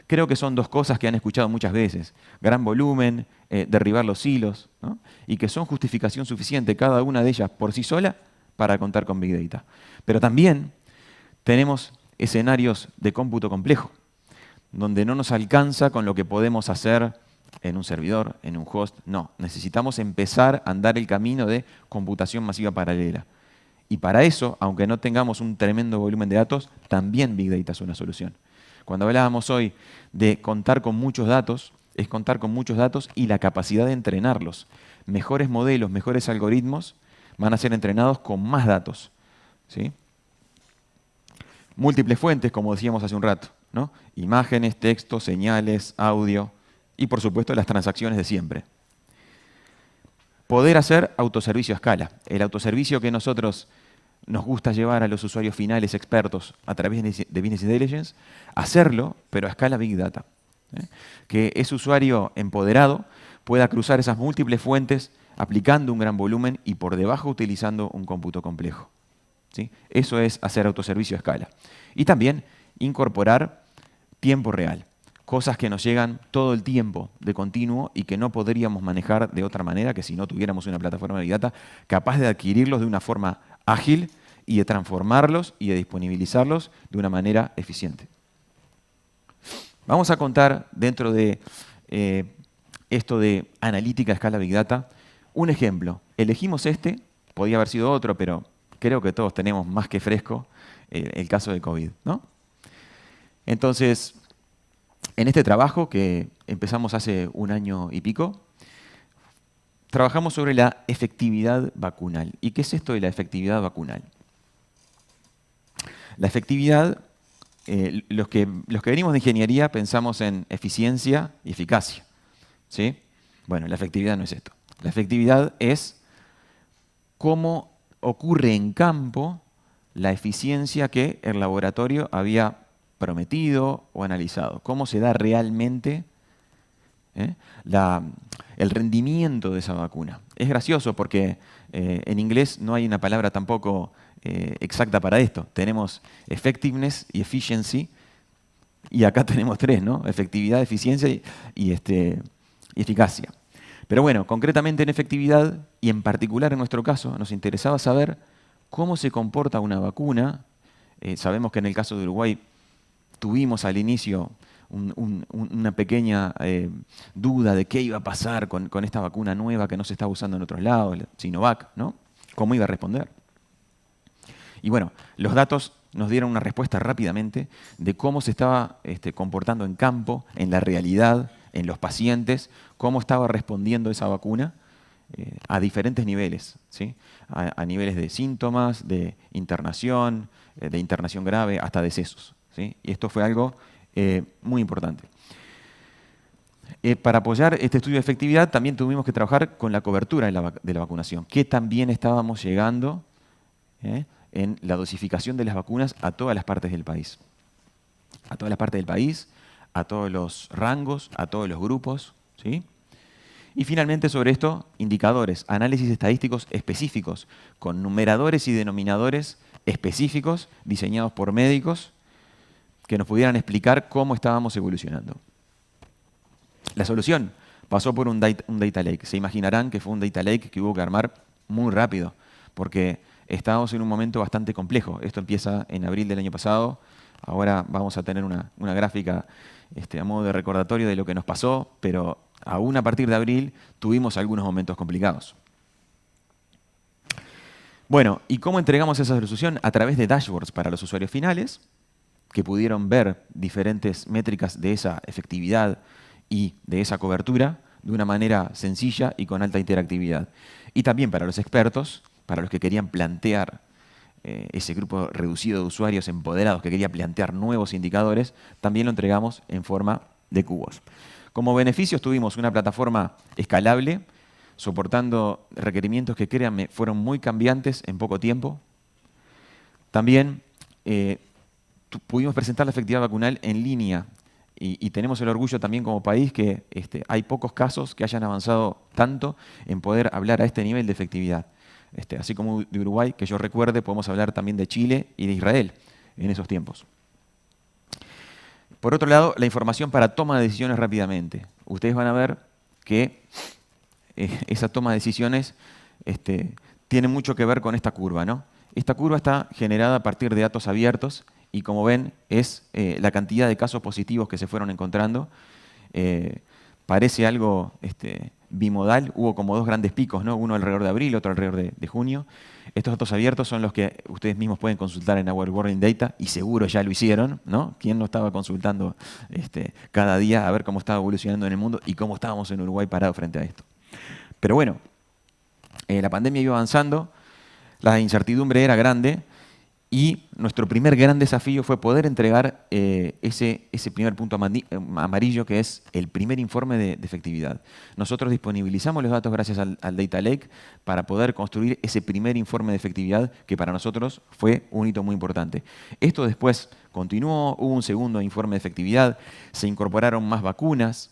Creo que son dos cosas que han escuchado muchas veces. Gran volumen, derribar los silos, ¿no? Y que son justificación suficiente, cada una de ellas por sí sola, para contar con Big Data. Pero también tenemos escenarios de cómputo complejo, donde no nos alcanza con lo que podemos hacer en un servidor, en un host. No, necesitamos empezar a andar el camino de computación masiva paralela. Y para eso, aunque no tengamos un tremendo volumen de datos, también Big Data es una solución. Cuando hablábamos hoy de contar con muchos datos, es contar con muchos datos y la capacidad de entrenarlos. Mejores modelos, mejores algoritmos van a ser entrenados con más datos, ¿sí? Múltiples fuentes, como decíamos hace un rato, ¿no? Imágenes, textos, señales, audio y, por supuesto, las transacciones de siempre. Poder hacer autoservicio a escala. El autoservicio que nosotros nos gusta llevar a los usuarios finales expertos a través de Business Intelligence, hacerlo, pero a escala Big Data. Que ese usuario empoderado pueda cruzar esas múltiples fuentes aplicando un gran volumen y por debajo utilizando un cómputo complejo. ¿Sí? Eso es hacer autoservicio a escala. Y también incorporar tiempo real. Cosas que nos llegan todo el tiempo de continuo y que no podríamos manejar de otra manera que si no tuviéramos una plataforma de Big Data capaz de adquirirlos de una forma ágil y de transformarlos y de disponibilizarlos de una manera eficiente. Vamos a contar dentro de esto de analítica a escala Big Data un ejemplo. Elegimos este, podía haber sido otro, pero creo que todos tenemos más que fresco el caso de COVID, ¿no? Entonces, en este trabajo que empezamos hace un año y pico, trabajamos sobre la efectividad vacunal. ¿Y qué es esto de la efectividad vacunal? La efectividad, los que venimos de ingeniería pensamos en eficiencia y eficacia, ¿sí? Bueno, la efectividad no es esto. La efectividad es cómo ocurre en campo la eficiencia que el laboratorio había prometido o analizado. Cómo se da realmente el rendimiento de esa vacuna. Es gracioso porque en inglés no hay una palabra tampoco exacta para esto. Tenemos effectiveness y efficiency y acá tenemos tres, ¿no? Efectividad, eficiencia y eficacia. Pero bueno, concretamente en efectividad y en particular en nuestro caso nos interesaba saber cómo se comporta una vacuna. Sabemos que en el caso de Uruguay tuvimos al inicio una pequeña duda de qué iba a pasar con esta vacuna nueva que no se estaba usando en otros lados, Sinovac, ¿no? ¿Cómo iba a responder? Y bueno, los datos nos dieron una respuesta rápidamente de cómo se estaba comportando en campo, en la realidad, en los pacientes, cómo estaba respondiendo esa vacuna a diferentes niveles, ¿sí? A niveles de síntomas, de internación grave, hasta decesos, ¿sí? Y esto fue algo muy importante. Para apoyar este estudio de efectividad también tuvimos que trabajar con la cobertura de la vacunación, que también estábamos llegando en la dosificación de las vacunas a todas las partes del país. A todas las partes del país, a todos los rangos, a todos los grupos, ¿sí? Y finalmente sobre esto, indicadores, análisis estadísticos específicos, con numeradores y denominadores específicos diseñados por médicos que nos pudieran explicar cómo estábamos evolucionando. La solución pasó por un data lake. Se imaginarán que fue un data lake que hubo que armar muy rápido, porque estábamos en un momento bastante complejo. Esto empieza en abril del año pasado. Ahora vamos a tener una gráfica a modo de recordatorio de lo que nos pasó, pero aún a partir de abril tuvimos algunos momentos complicados. Bueno, ¿y cómo entregamos esa solución? A través de dashboards para los usuarios finales, que pudieron ver diferentes métricas de esa efectividad y de esa cobertura de una manera sencilla y con alta interactividad. Y también para los expertos, para los que querían plantear ese grupo reducido de usuarios empoderados que quería plantear nuevos indicadores, también lo entregamos en forma de cubos. Como beneficios tuvimos una plataforma escalable, soportando requerimientos que, créanme, fueron muy cambiantes en poco tiempo. También pudimos presentar la efectividad vacunal en línea y tenemos el orgullo también como país que hay pocos casos que hayan avanzado tanto en poder hablar a este nivel de efectividad. Así como de Uruguay, que yo recuerde, podemos hablar también de Chile y de Israel en esos tiempos. Por otro lado, la información para toma de decisiones rápidamente. Ustedes van a ver que esa toma de decisiones tiene mucho que ver con esta curva, ¿no? Esta curva está generada a partir de datos abiertos y, como ven, es la cantidad de casos positivos que se fueron encontrando. Parece algo bimodal, hubo como dos grandes picos, ¿no? Uno alrededor de abril, otro alrededor de junio. Estos datos abiertos son los que ustedes mismos pueden consultar en Our World in Data y seguro ya lo hicieron, ¿no? ¿Quién no estaba consultando cada día a ver cómo estaba evolucionando en el mundo y cómo estábamos en Uruguay parados frente a esto? Pero bueno, la pandemia iba avanzando, la incertidumbre era grande y nuestro primer gran desafío fue poder entregar ese primer punto amarillo, que es el primer informe de efectividad. Nosotros disponibilizamos los datos gracias al Data Lake para poder construir ese primer informe de efectividad que para nosotros fue un hito muy importante. Esto después continuó, hubo un segundo informe de efectividad, se incorporaron más vacunas,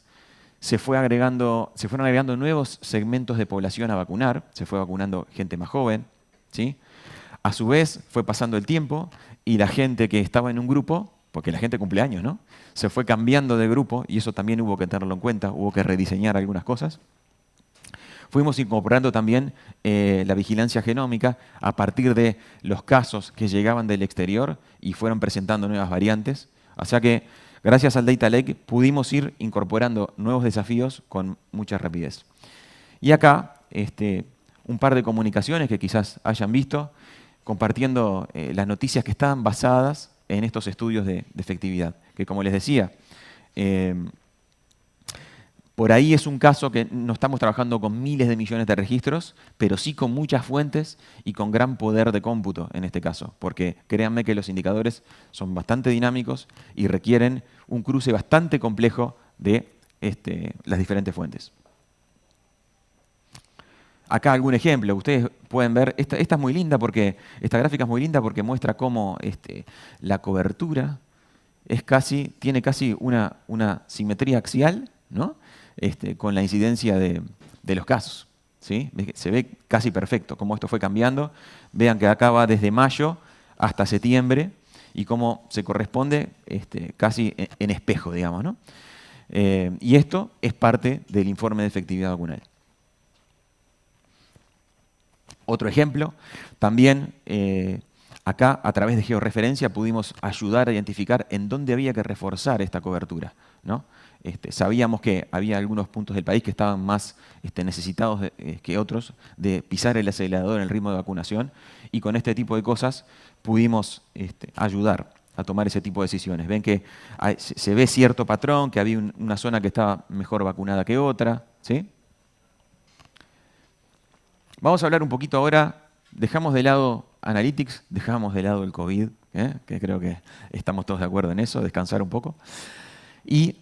se fueron agregando nuevos segmentos de población a vacunar, se fue vacunando gente más joven, ¿sí? A su vez, fue pasando el tiempo y la gente que estaba en un grupo, porque la gente cumple años, ¿no? Se fue cambiando de grupo y eso también hubo que tenerlo en cuenta, hubo que rediseñar algunas cosas. Fuimos incorporando también la vigilancia genómica a partir de los casos que llegaban del exterior y fueron presentando nuevas variantes. O sea que, gracias al Data Lake, pudimos ir incorporando nuevos desafíos con mucha rapidez. Y acá, un par de comunicaciones que quizás hayan visto, compartiendo las noticias que estaban basadas en estos estudios de efectividad. Que, como les decía, por ahí es un caso que no estamos trabajando con miles de millones de registros, pero sí con muchas fuentes y con gran poder de cómputo en este caso. Porque créanme que los indicadores son bastante dinámicos y requieren un cruce bastante complejo de las diferentes fuentes. Acá algún ejemplo, ustedes pueden ver, esta es muy linda porque, esta gráfica es muy linda porque muestra cómo la cobertura tiene casi una simetría axial, ¿no? Con la incidencia de los casos, ¿sí? Se ve casi perfecto cómo esto fue cambiando. Vean que acá va desde mayo hasta septiembre y cómo se corresponde casi en espejo, digamos, ¿no? Y esto es parte del informe de efectividad vacunal. Otro ejemplo, también acá a través de georreferencia pudimos ayudar a identificar en dónde había que reforzar esta cobertura, ¿no? Sabíamos que había algunos puntos del país que estaban más necesitados que otros de pisar el acelerador en el ritmo de vacunación y con este tipo de cosas pudimos ayudar a tomar ese tipo de decisiones. Ven que se ve cierto patrón, que había una zona que estaba mejor vacunada que otra, ¿sí? Vamos a hablar un poquito ahora, dejamos de lado Analytics, dejamos de lado el COVID, que creo que estamos todos de acuerdo en eso, descansar un poco. Y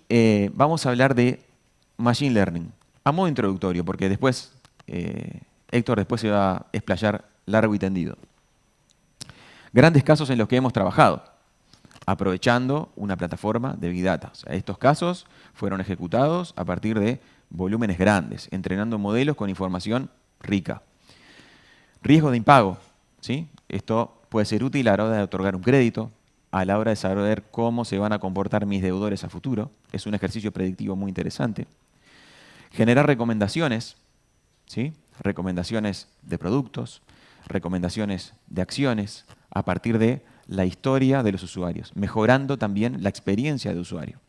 vamos a hablar de Machine Learning, a modo introductorio, porque después, Héctor después se va a explayar largo y tendido. Grandes casos en los que hemos trabajado, aprovechando una plataforma de Big Data. O sea, estos casos fueron ejecutados a partir de volúmenes grandes, entrenando modelos con información rica. Riesgo de impago, ¿sí? Esto puede ser útil a la hora de otorgar un crédito, a la hora de saber cómo se van a comportar mis deudores a futuro. Es un ejercicio predictivo muy interesante. Generar recomendaciones, ¿sí? Recomendaciones de productos, recomendaciones de acciones a partir de la historia de los usuarios, mejorando también la experiencia de usuario.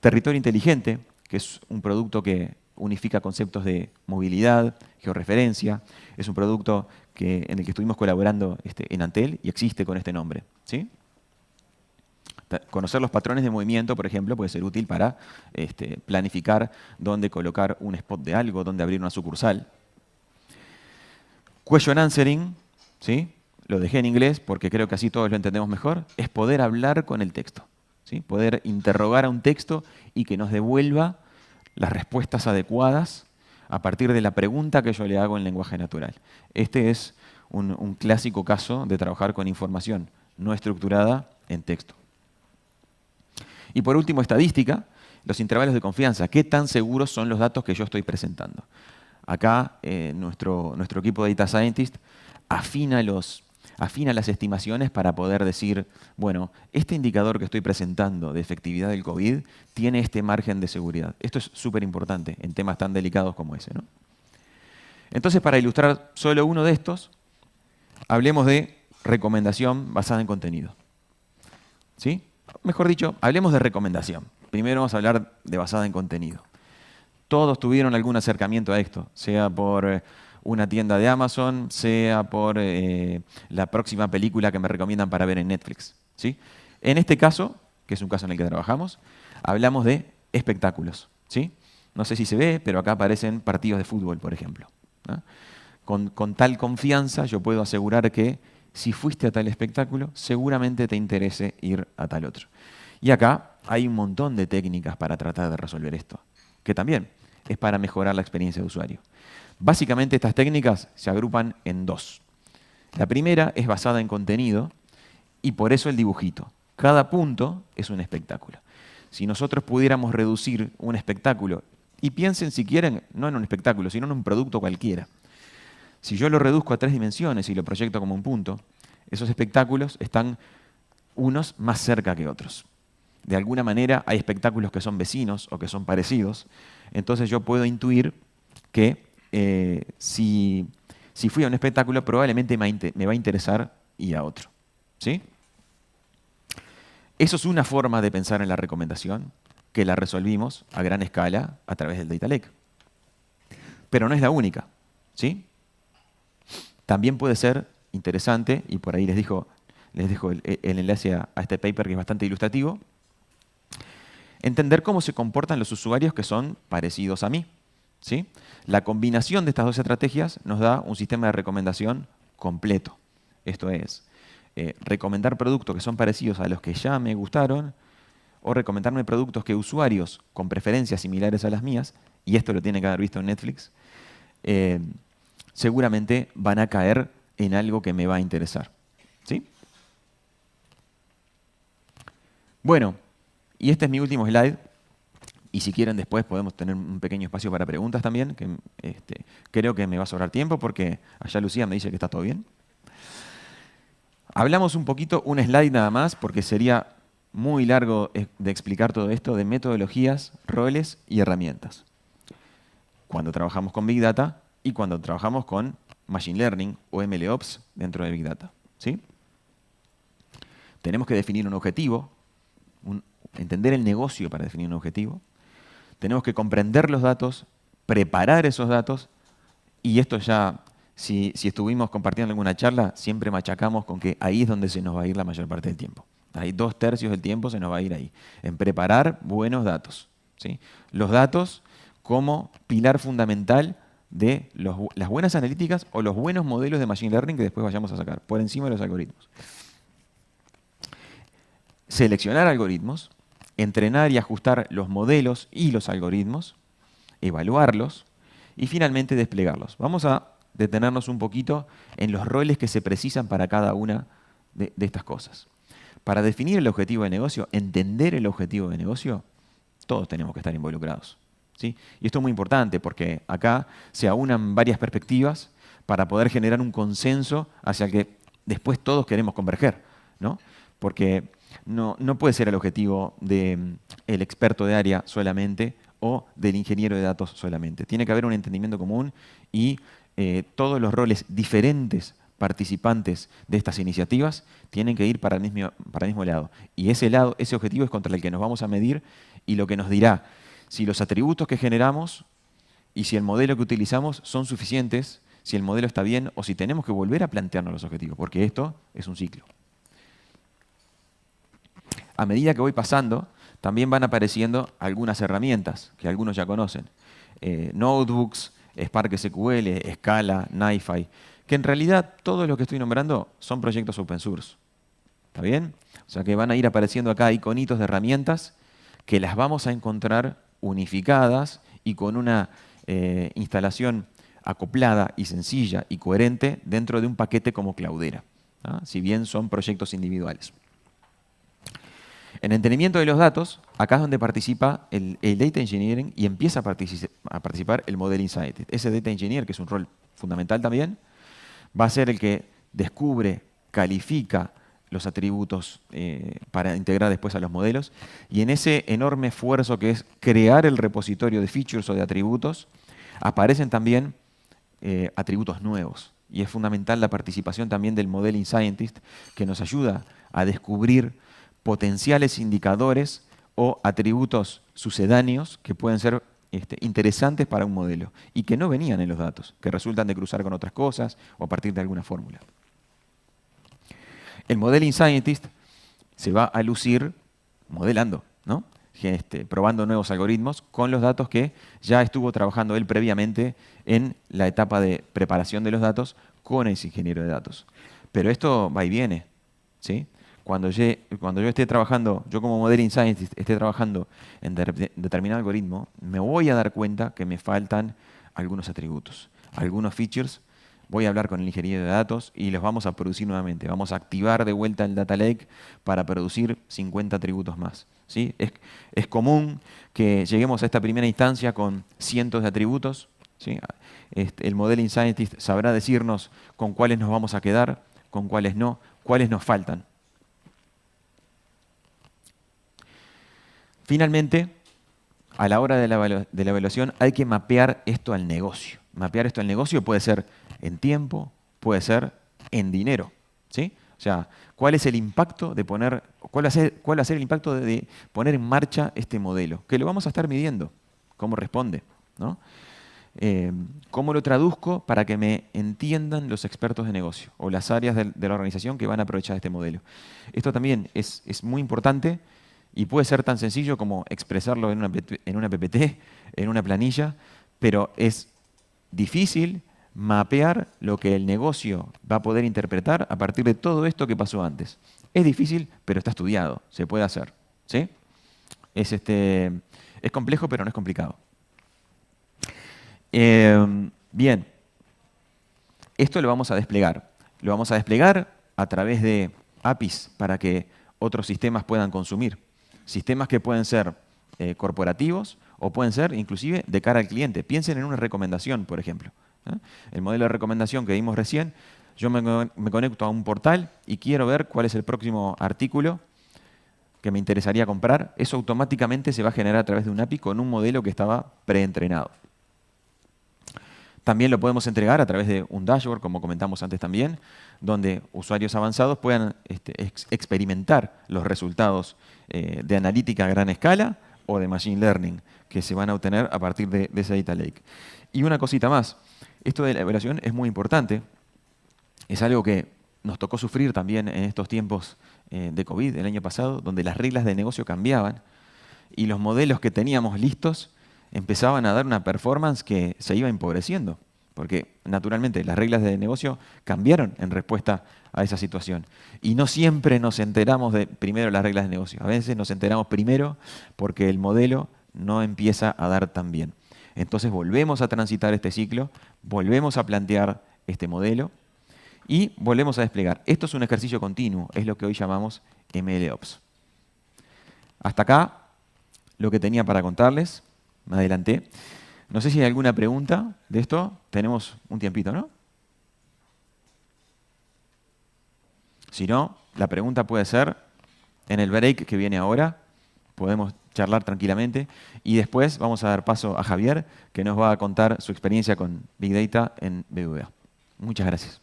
Territorio inteligente, que es un producto que unifica conceptos de movilidad, georreferencia. Es un producto en el que estuvimos colaborando en Antel y existe con este nombre, ¿sí? Conocer los patrones de movimiento, por ejemplo, puede ser útil para planificar dónde colocar un spot de algo, dónde abrir una sucursal. Question answering, ¿sí? Lo dejé en inglés porque creo que así todos lo entendemos mejor. Es poder hablar con el texto, ¿sí? Poder interrogar a un texto y que nos devuelva las respuestas adecuadas a partir de la pregunta que yo le hago en lenguaje natural. Este es un clásico caso de trabajar con información no estructurada en texto. Y por último, estadística, los intervalos de confianza. ¿Qué tan seguros son los datos que yo estoy presentando? Acá nuestro equipo de Data Scientist afina las estimaciones para poder decir, bueno, este indicador que estoy presentando de efectividad del COVID tiene este margen de seguridad. Esto es súper importante en temas tan delicados como ese, ¿no? Entonces, para ilustrar solo uno de estos, hablemos de recomendación basada en contenido. ¿Sí? Mejor dicho, hablemos de recomendación. Primero vamos a hablar de basada en contenido. Todos tuvieron algún acercamiento a esto, sea por una tienda de Amazon, sea por la próxima película que me recomiendan para ver en Netflix, ¿sí? En este caso, que es un caso en el que trabajamos, hablamos de espectáculos, ¿sí? No sé si se ve, pero acá aparecen partidos de fútbol, por ejemplo, ¿no? Con tal confianza yo puedo asegurar que si fuiste a tal espectáculo, seguramente te interese ir a tal otro. Y acá hay un montón de técnicas para tratar de resolver esto, que también es para mejorar la experiencia de usuario. Básicamente estas técnicas se agrupan en dos. La primera es basada en contenido y por eso el dibujito. Cada punto es un espectáculo. Si nosotros pudiéramos reducir un espectáculo, y piensen si quieren, no en un espectáculo, sino en un producto cualquiera. Si yo lo reduzco a 3 dimensiones y lo proyecto como un punto, esos espectáculos están unos más cerca que otros. De alguna manera hay espectáculos que son vecinos o que son parecidos, entonces yo puedo intuir que si fui a un espectáculo probablemente me va a interesar ir a otro, ¿sí? Eso es una forma de pensar en la recomendación que la resolvimos a gran escala a través del Data Lake. Pero no es la única, ¿sí? También puede ser interesante, y por ahí les dejo el enlace a este paper que es bastante ilustrativo, entender cómo se comportan los usuarios que son parecidos a mí, ¿sí? La combinación de estas dos estrategias nos da un sistema de recomendación completo. Esto es, recomendar productos que son parecidos a los que ya me gustaron, o recomendarme productos que usuarios con preferencias similares a las mías, y esto lo tiene que haber visto en Netflix, seguramente van a caer en algo que me va a interesar, ¿sí? Bueno, y este es mi último slide. Y si quieren después podemos tener un pequeño espacio para preguntas también, que creo que me va a sobrar tiempo porque allá Lucía me dice que está todo bien. Hablamos un poquito, un slide nada más, porque sería muy largo de explicar todo esto de metodologías, roles y herramientas. Cuando trabajamos con Big Data y cuando trabajamos con Machine Learning o MLOps dentro de Big Data, ¿sí? Tenemos que definir un objetivo, entender el negocio para definir un objetivo. Tenemos que comprender los datos, preparar esos datos, y esto ya, si estuvimos compartiendo alguna charla, siempre machacamos con que ahí es donde se nos va a ir la mayor parte del tiempo. Ahí 2/3 del tiempo se nos va a ir ahí, en preparar buenos datos, ¿sí? Los datos como pilar fundamental de las buenas analíticas o los buenos modelos de Machine Learning que después vayamos a sacar, por encima de los algoritmos. Seleccionar algoritmos, entrenar y ajustar los modelos y los algoritmos, evaluarlos y finalmente desplegarlos. Vamos a detenernos un poquito en los roles que se precisan para cada una de estas cosas. Para definir el objetivo de negocio, entender el objetivo de negocio, todos tenemos que estar involucrados, ¿sí? Y esto es muy importante porque acá se aunan varias perspectivas para poder generar un consenso hacia el que después todos queremos converger, ¿no? Porque no puede ser el objetivo del experto de área solamente o del ingeniero de datos solamente. Tiene que haber un entendimiento común y todos los roles diferentes participantes de estas iniciativas tienen que ir para el mismo lado. Y ese objetivo es contra el que nos vamos a medir y lo que nos dirá si los atributos que generamos y si el modelo que utilizamos son suficientes, si el modelo está bien o si tenemos que volver a plantearnos los objetivos, porque esto es un ciclo. A medida que voy pasando, también van apareciendo algunas herramientas que algunos ya conocen. Notebooks, Spark SQL, Scala, NiFi, que en realidad todo lo que estoy nombrando son proyectos open source. ¿Está bien? O sea que van a ir apareciendo acá iconitos de herramientas que las vamos a encontrar unificadas y con una instalación acoplada y sencilla y coherente dentro de un paquete como Cloudera, ¿ah? Si bien son proyectos individuales. En entendimiento de los datos, acá es donde participa el Data Engineering y empieza a participar el Modeling Scientist. Ese Data Engineer, que es un rol fundamental también, va a ser el que descubre, califica los atributos para integrar después a los modelos. Y en ese enorme esfuerzo que es crear el repositorio de features o de atributos, aparecen también atributos nuevos. Y es fundamental la participación también del Modeling Scientist, que nos ayuda a descubrir potenciales indicadores o atributos sucedáneos que pueden ser interesantes para un modelo y que no venían en los datos, que resultan de cruzar con otras cosas o a partir de alguna fórmula. El Modeling Scientist se va a lucir modelando, ¿no? Probando nuevos algoritmos con los datos que ya estuvo trabajando él previamente en la etapa de preparación de los datos con ese ingeniero de datos. Pero esto va y viene, ¿sí? Cuando yo esté trabajando, yo como Modeling Scientist esté trabajando en determinado algoritmo, me voy a dar cuenta que me faltan algunos atributos, algunos features. Voy a hablar con el ingeniero de datos y los vamos a producir nuevamente. Vamos a activar de vuelta el Data Lake para producir 50 atributos más, ¿sí? Es común que lleguemos a esta primera instancia con cientos de atributos, ¿sí? El Modeling Scientist sabrá decirnos con cuáles nos vamos a quedar, con cuáles no, cuáles nos faltan. Finalmente, a la hora de la evaluación hay que mapear esto al negocio. Mapear esto al negocio puede ser en tiempo, puede ser en dinero, ¿sí? O sea, ¿cuál es el impacto de cuál va a ser el impacto de poner en marcha este modelo? Que lo vamos a estar midiendo, cómo responde, ¿no? ¿Cómo lo traduzco para que me entiendan los expertos de negocio o las áreas de la organización que van a aprovechar este modelo? Esto también es muy importante. Y puede ser tan sencillo como expresarlo en una PPT, en una planilla, pero es difícil mapear lo que el negocio va a poder interpretar a partir de todo esto que pasó antes. Es difícil, pero está estudiado, se puede hacer, ¿sí? Es complejo, pero no es complicado. Bien, esto lo vamos a desplegar. Lo vamos a desplegar a través de APIs para que otros sistemas puedan consumir. Sistemas que pueden ser corporativos o pueden ser inclusive de cara al cliente. Piensen en una recomendación, por ejemplo. El modelo de recomendación que vimos recién, yo me conecto a un portal y quiero ver cuál es el próximo artículo que me interesaría comprar. Eso automáticamente se va a generar a través de un API con un modelo que estaba preentrenado. También lo podemos entregar a través de un dashboard, como comentamos antes también, donde usuarios avanzados puedan experimentar los resultados de analítica a gran escala o de machine learning que se van a obtener a partir de ese Data Lake. Y una cosita más, esto de la evaluación es muy importante, es algo que nos tocó sufrir también en estos tiempos de COVID el año pasado, donde las reglas de negocio cambiaban y los modelos que teníamos listos empezaban a dar una performance que se iba empobreciendo, porque naturalmente las reglas de negocio cambiaron en respuesta a esa situación. Y no siempre nos enteramos de primero las reglas de negocio. A veces nos enteramos primero porque el modelo no empieza a dar tan bien. Entonces volvemos a transitar este ciclo, volvemos a plantear este modelo y volvemos a desplegar. Esto es un ejercicio continuo, es lo que hoy llamamos MLOps. Hasta acá lo que tenía para contarles. Me adelanté. No sé si hay alguna pregunta de esto. Tenemos un tiempito, ¿no? Si no, la pregunta puede ser, en el break que viene ahora, podemos charlar tranquilamente. Y después vamos a dar paso a Javier, que nos va a contar su experiencia con Big Data en BBVA. Muchas gracias.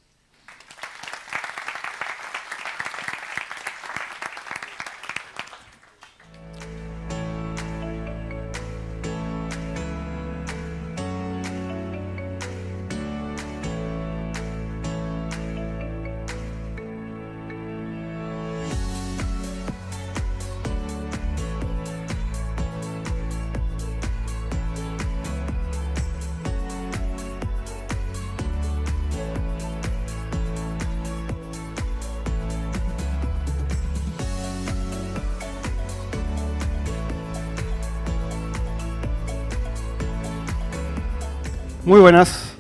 Muy buenas.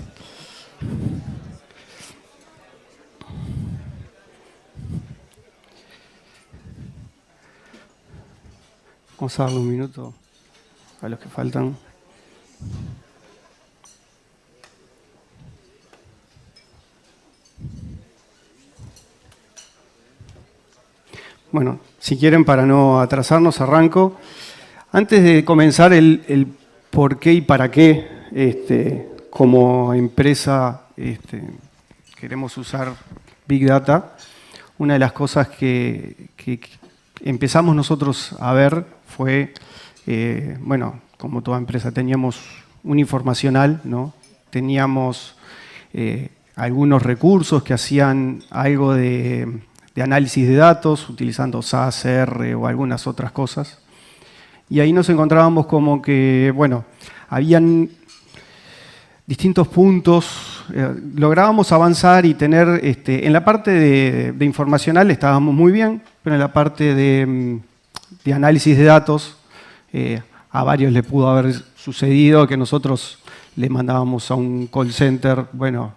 Vamos a darle un minuto a los que faltan. Bueno, si quieren, para no atrasarnos, arranco. Antes de comenzar el por qué y para qué, como empresa queremos usar Big Data, una de las cosas que empezamos nosotros a ver fue, bueno, como toda empresa, teníamos un informacional, ¿no? Teníamos algunos recursos que hacían algo de análisis de datos, utilizando SAS, R o algunas otras cosas. Y ahí nos encontrábamos como que, bueno, habían distintos puntos, lográbamos avanzar y tener, en la parte de informacional estábamos muy bien, pero en la parte de análisis de datos, a varios le pudo haber sucedido que nosotros le mandábamos a un call center, bueno,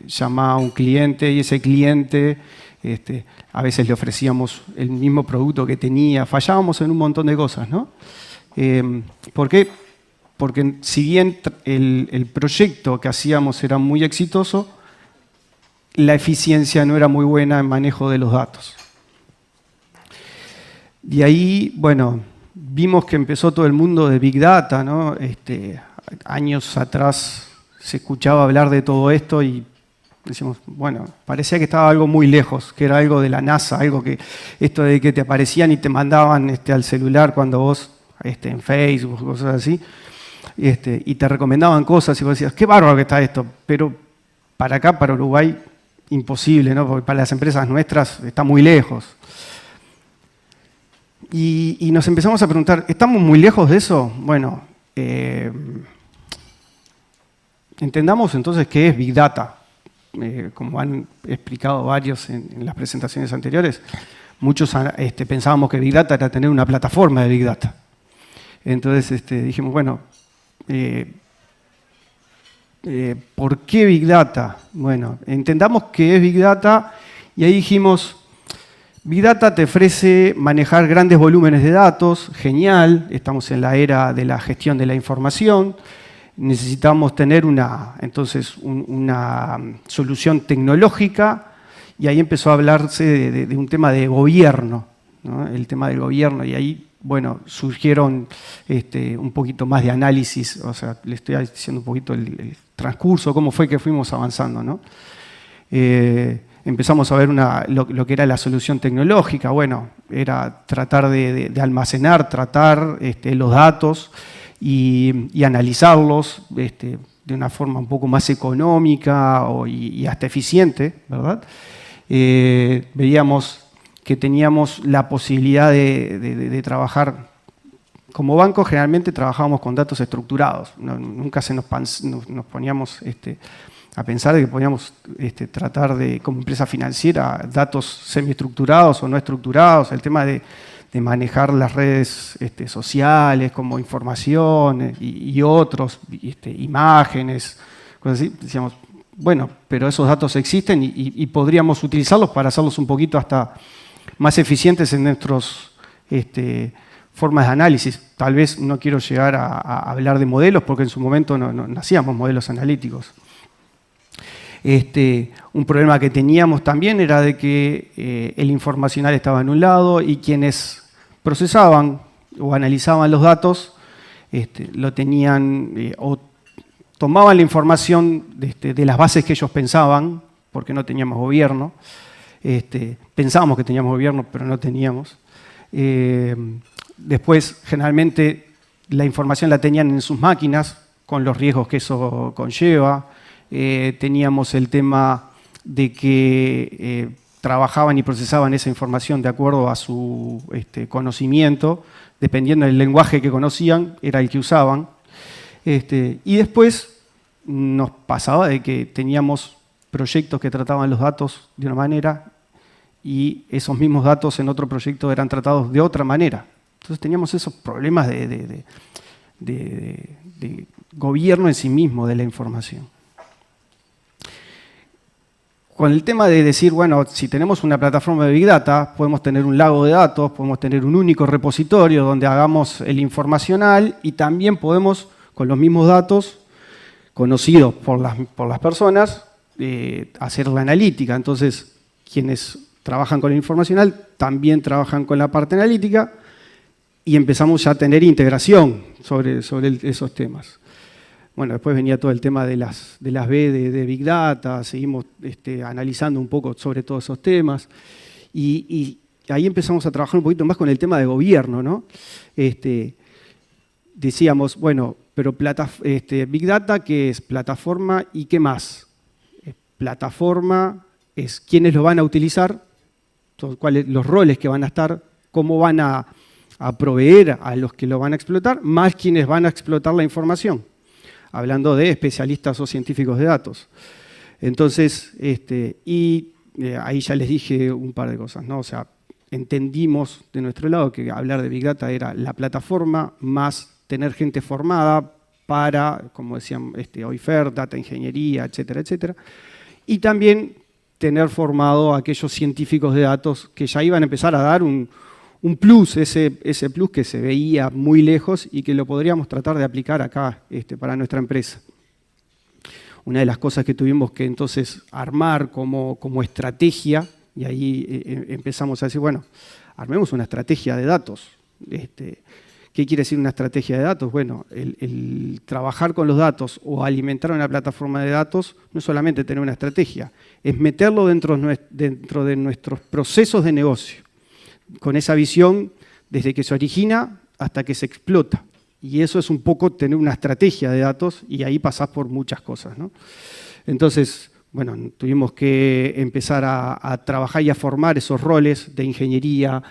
llamaba a un cliente y ese cliente, a veces le ofrecíamos el mismo producto que tenía, fallábamos en un montón de cosas, ¿no? ¿Por qué? Porque si bien el proyecto que hacíamos era muy exitoso, la eficiencia no era muy buena en manejo de los datos. De ahí, bueno, vimos que empezó todo el mundo de Big Data, ¿no? Años atrás se escuchaba hablar de todo esto y decimos, bueno, parecía que estaba algo muy lejos, que era algo de la NASA, algo que, esto de que te aparecían y te mandaban al celular cuando vos, en Facebook, cosas así, y te recomendaban cosas y vos decías, qué bárbaro que está esto, pero para acá, para Uruguay, imposible, ¿no? Porque para las empresas nuestras está muy lejos. Y nos empezamos a preguntar, ¿estamos muy lejos de eso? Bueno, entendamos entonces qué es Big Data. Como han explicado varios en las presentaciones anteriores, muchos pensábamos que Big Data era tener una plataforma de Big Data. Entonces dijimos, bueno, ¿por qué Big Data? Bueno, entendamos qué es Big Data y ahí dijimos, Big Data te ofrece manejar grandes volúmenes de datos, genial, estamos en la era de la gestión de la información, necesitamos tener una solución tecnológica y ahí empezó a hablarse de un tema de gobierno, ¿no? El tema del gobierno y ahí, bueno, surgieron un poquito más de análisis, o sea, le estoy diciendo un poquito el transcurso, cómo fue que fuimos avanzando, ¿no? Empezamos a ver lo que era la solución tecnológica, bueno, era tratar de almacenar, tratar los datos y analizarlos de una forma un poco más económica y hasta eficiente, ¿verdad? Veíamos que teníamos la posibilidad de trabajar. Como banco generalmente trabajábamos con datos estructurados, nunca nos poníamos a pensar de que podíamos tratar de, como empresa financiera, datos semiestructurados o no estructurados, el tema de manejar las redes sociales como información y otros, imágenes, cosas así. Decíamos, bueno, pero esos datos existen y podríamos utilizarlos para hacerlos un poquito hasta más eficientes en nuestras formas de análisis. Tal vez no quiero llegar a hablar de modelos porque en su momento no hacíamos modelos analíticos. Un problema que teníamos también era de que el informacional estaba en un lado y quienes procesaban o analizaban los datos, lo tenían o tomaban la información de las bases que ellos pensaban, porque no teníamos gobierno. Pensábamos que teníamos gobierno, pero no teníamos. Después, generalmente, la información la tenían en sus máquinas, con los riesgos que eso conlleva. Teníamos el tema de que trabajaban y procesaban esa información de acuerdo a su conocimiento, dependiendo del lenguaje que conocían, era el que usaban. Y después nos pasaba de que teníamos proyectos que trataban los datos de una manera y esos mismos datos en otro proyecto eran tratados de otra manera. Entonces teníamos esos problemas de gobierno en sí mismo de la información. Con el tema de decir, bueno, si tenemos una plataforma de Big Data, podemos tener un lago de datos, podemos tener un único repositorio donde hagamos el informacional y también podemos, con los mismos datos conocidos por las personas, hacer la analítica. Entonces, quienes trabajan con el informacional también trabajan con la parte analítica y empezamos ya a tener integración sobre esos temas. Bueno, después venía todo el tema de las B de Big Data, seguimos analizando un poco sobre todos esos temas y ahí empezamos a trabajar un poquito más con el tema de gobierno, ¿no? Decíamos, bueno, pero Big Data, ¿qué es? Plataforma y ¿qué más? Plataforma es quiénes lo van a utilizar, cuáles los roles que van a estar, cómo van a proveer a los que lo van a explotar, más quienes van a explotar la información. Hablando de especialistas o científicos de datos. Entonces, ahí ya les dije un par de cosas, ¿no? O sea, entendimos de nuestro lado que hablar de Big Data era la plataforma más tener gente formada para, como decían hoy FER, data ingeniería, etcétera, etcétera. Y también tener formado a aquellos científicos de datos que ya iban a empezar a dar un plus, ese plus que se veía muy lejos y que lo podríamos tratar de aplicar acá para nuestra empresa. Una de las cosas que tuvimos que entonces armar como estrategia, y ahí empezamos a decir, bueno, armemos una estrategia de datos. ¿Qué quiere decir una estrategia de datos? Bueno, el trabajar con los datos o alimentar una plataforma de datos no es solamente tener una estrategia, es meterlo dentro de nuestros procesos de negocio, con esa visión desde que se origina hasta que se explota. Y eso es un poco tener una estrategia de datos y ahí pasás por muchas cosas, ¿no? Entonces, bueno, tuvimos que empezar a trabajar y a formar esos roles de ingeniería,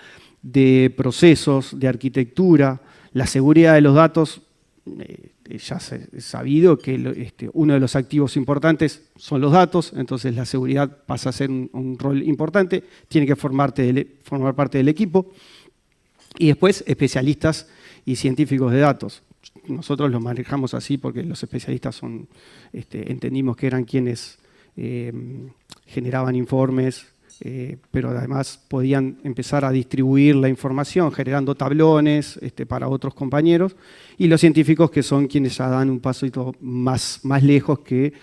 de procesos, de arquitectura. La seguridad de los datos, ya es sabido que uno de los activos importantes son los datos, entonces la seguridad pasa a ser un rol importante, tiene que formar parte del equipo. Y después, especialistas y científicos de datos. Nosotros los manejamos así porque los especialistas entendimos que eran quienes generaban informes, pero además podían empezar a distribuir la información generando tablones para otros compañeros, y los científicos que son quienes ya dan un paso más lejos, que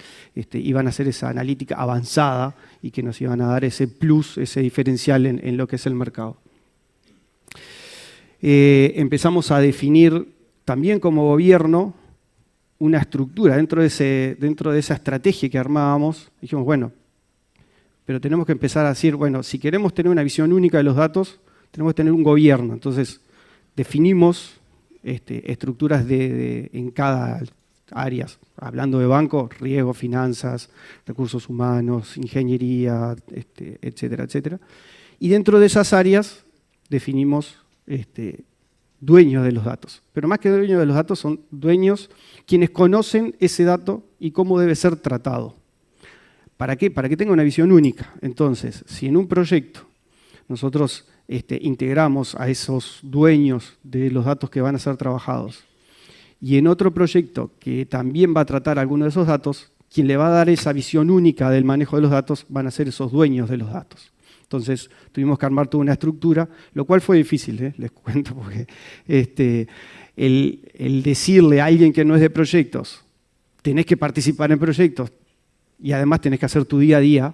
iban a hacer esa analítica avanzada y que nos iban a dar ese plus, ese diferencial en lo que es el mercado. Empezamos a definir también como gobierno una estructura dentro de esa estrategia que armábamos. Dijimos, bueno, pero tenemos que empezar a decir, bueno, si queremos tener una visión única de los datos, tenemos que tener un gobierno. Entonces, definimos estructuras en cada área. Hablando de banco, riesgo, finanzas, recursos humanos, ingeniería, etcétera, etcétera. Y dentro de esas áreas definimos dueños de los datos. Pero más que dueños de los datos, son dueños quienes conocen ese dato y cómo debe ser tratado. ¿Para qué? Para que tenga una visión única. Entonces, si en un proyecto nosotros integramos a esos dueños de los datos que van a ser trabajados, y en otro proyecto que también va a tratar alguno de esos datos, quien le va a dar esa visión única del manejo de los datos van a ser esos dueños de los datos. Entonces, tuvimos que armar toda una estructura, lo cual fue difícil, les cuento, porque el decirle a alguien que no es de proyectos, tenés que participar en proyectos, y además tenés que hacer tu día a día,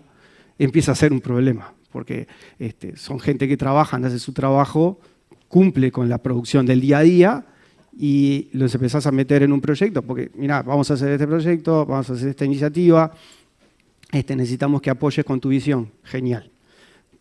empieza a ser un problema, porque son gente que trabajan, hace su trabajo cumple con la producción del día a día y los empezás a meter en un proyecto, porque mirá, vamos a hacer este proyecto, vamos a hacer esta iniciativa, necesitamos que apoyes con tu visión. Genial.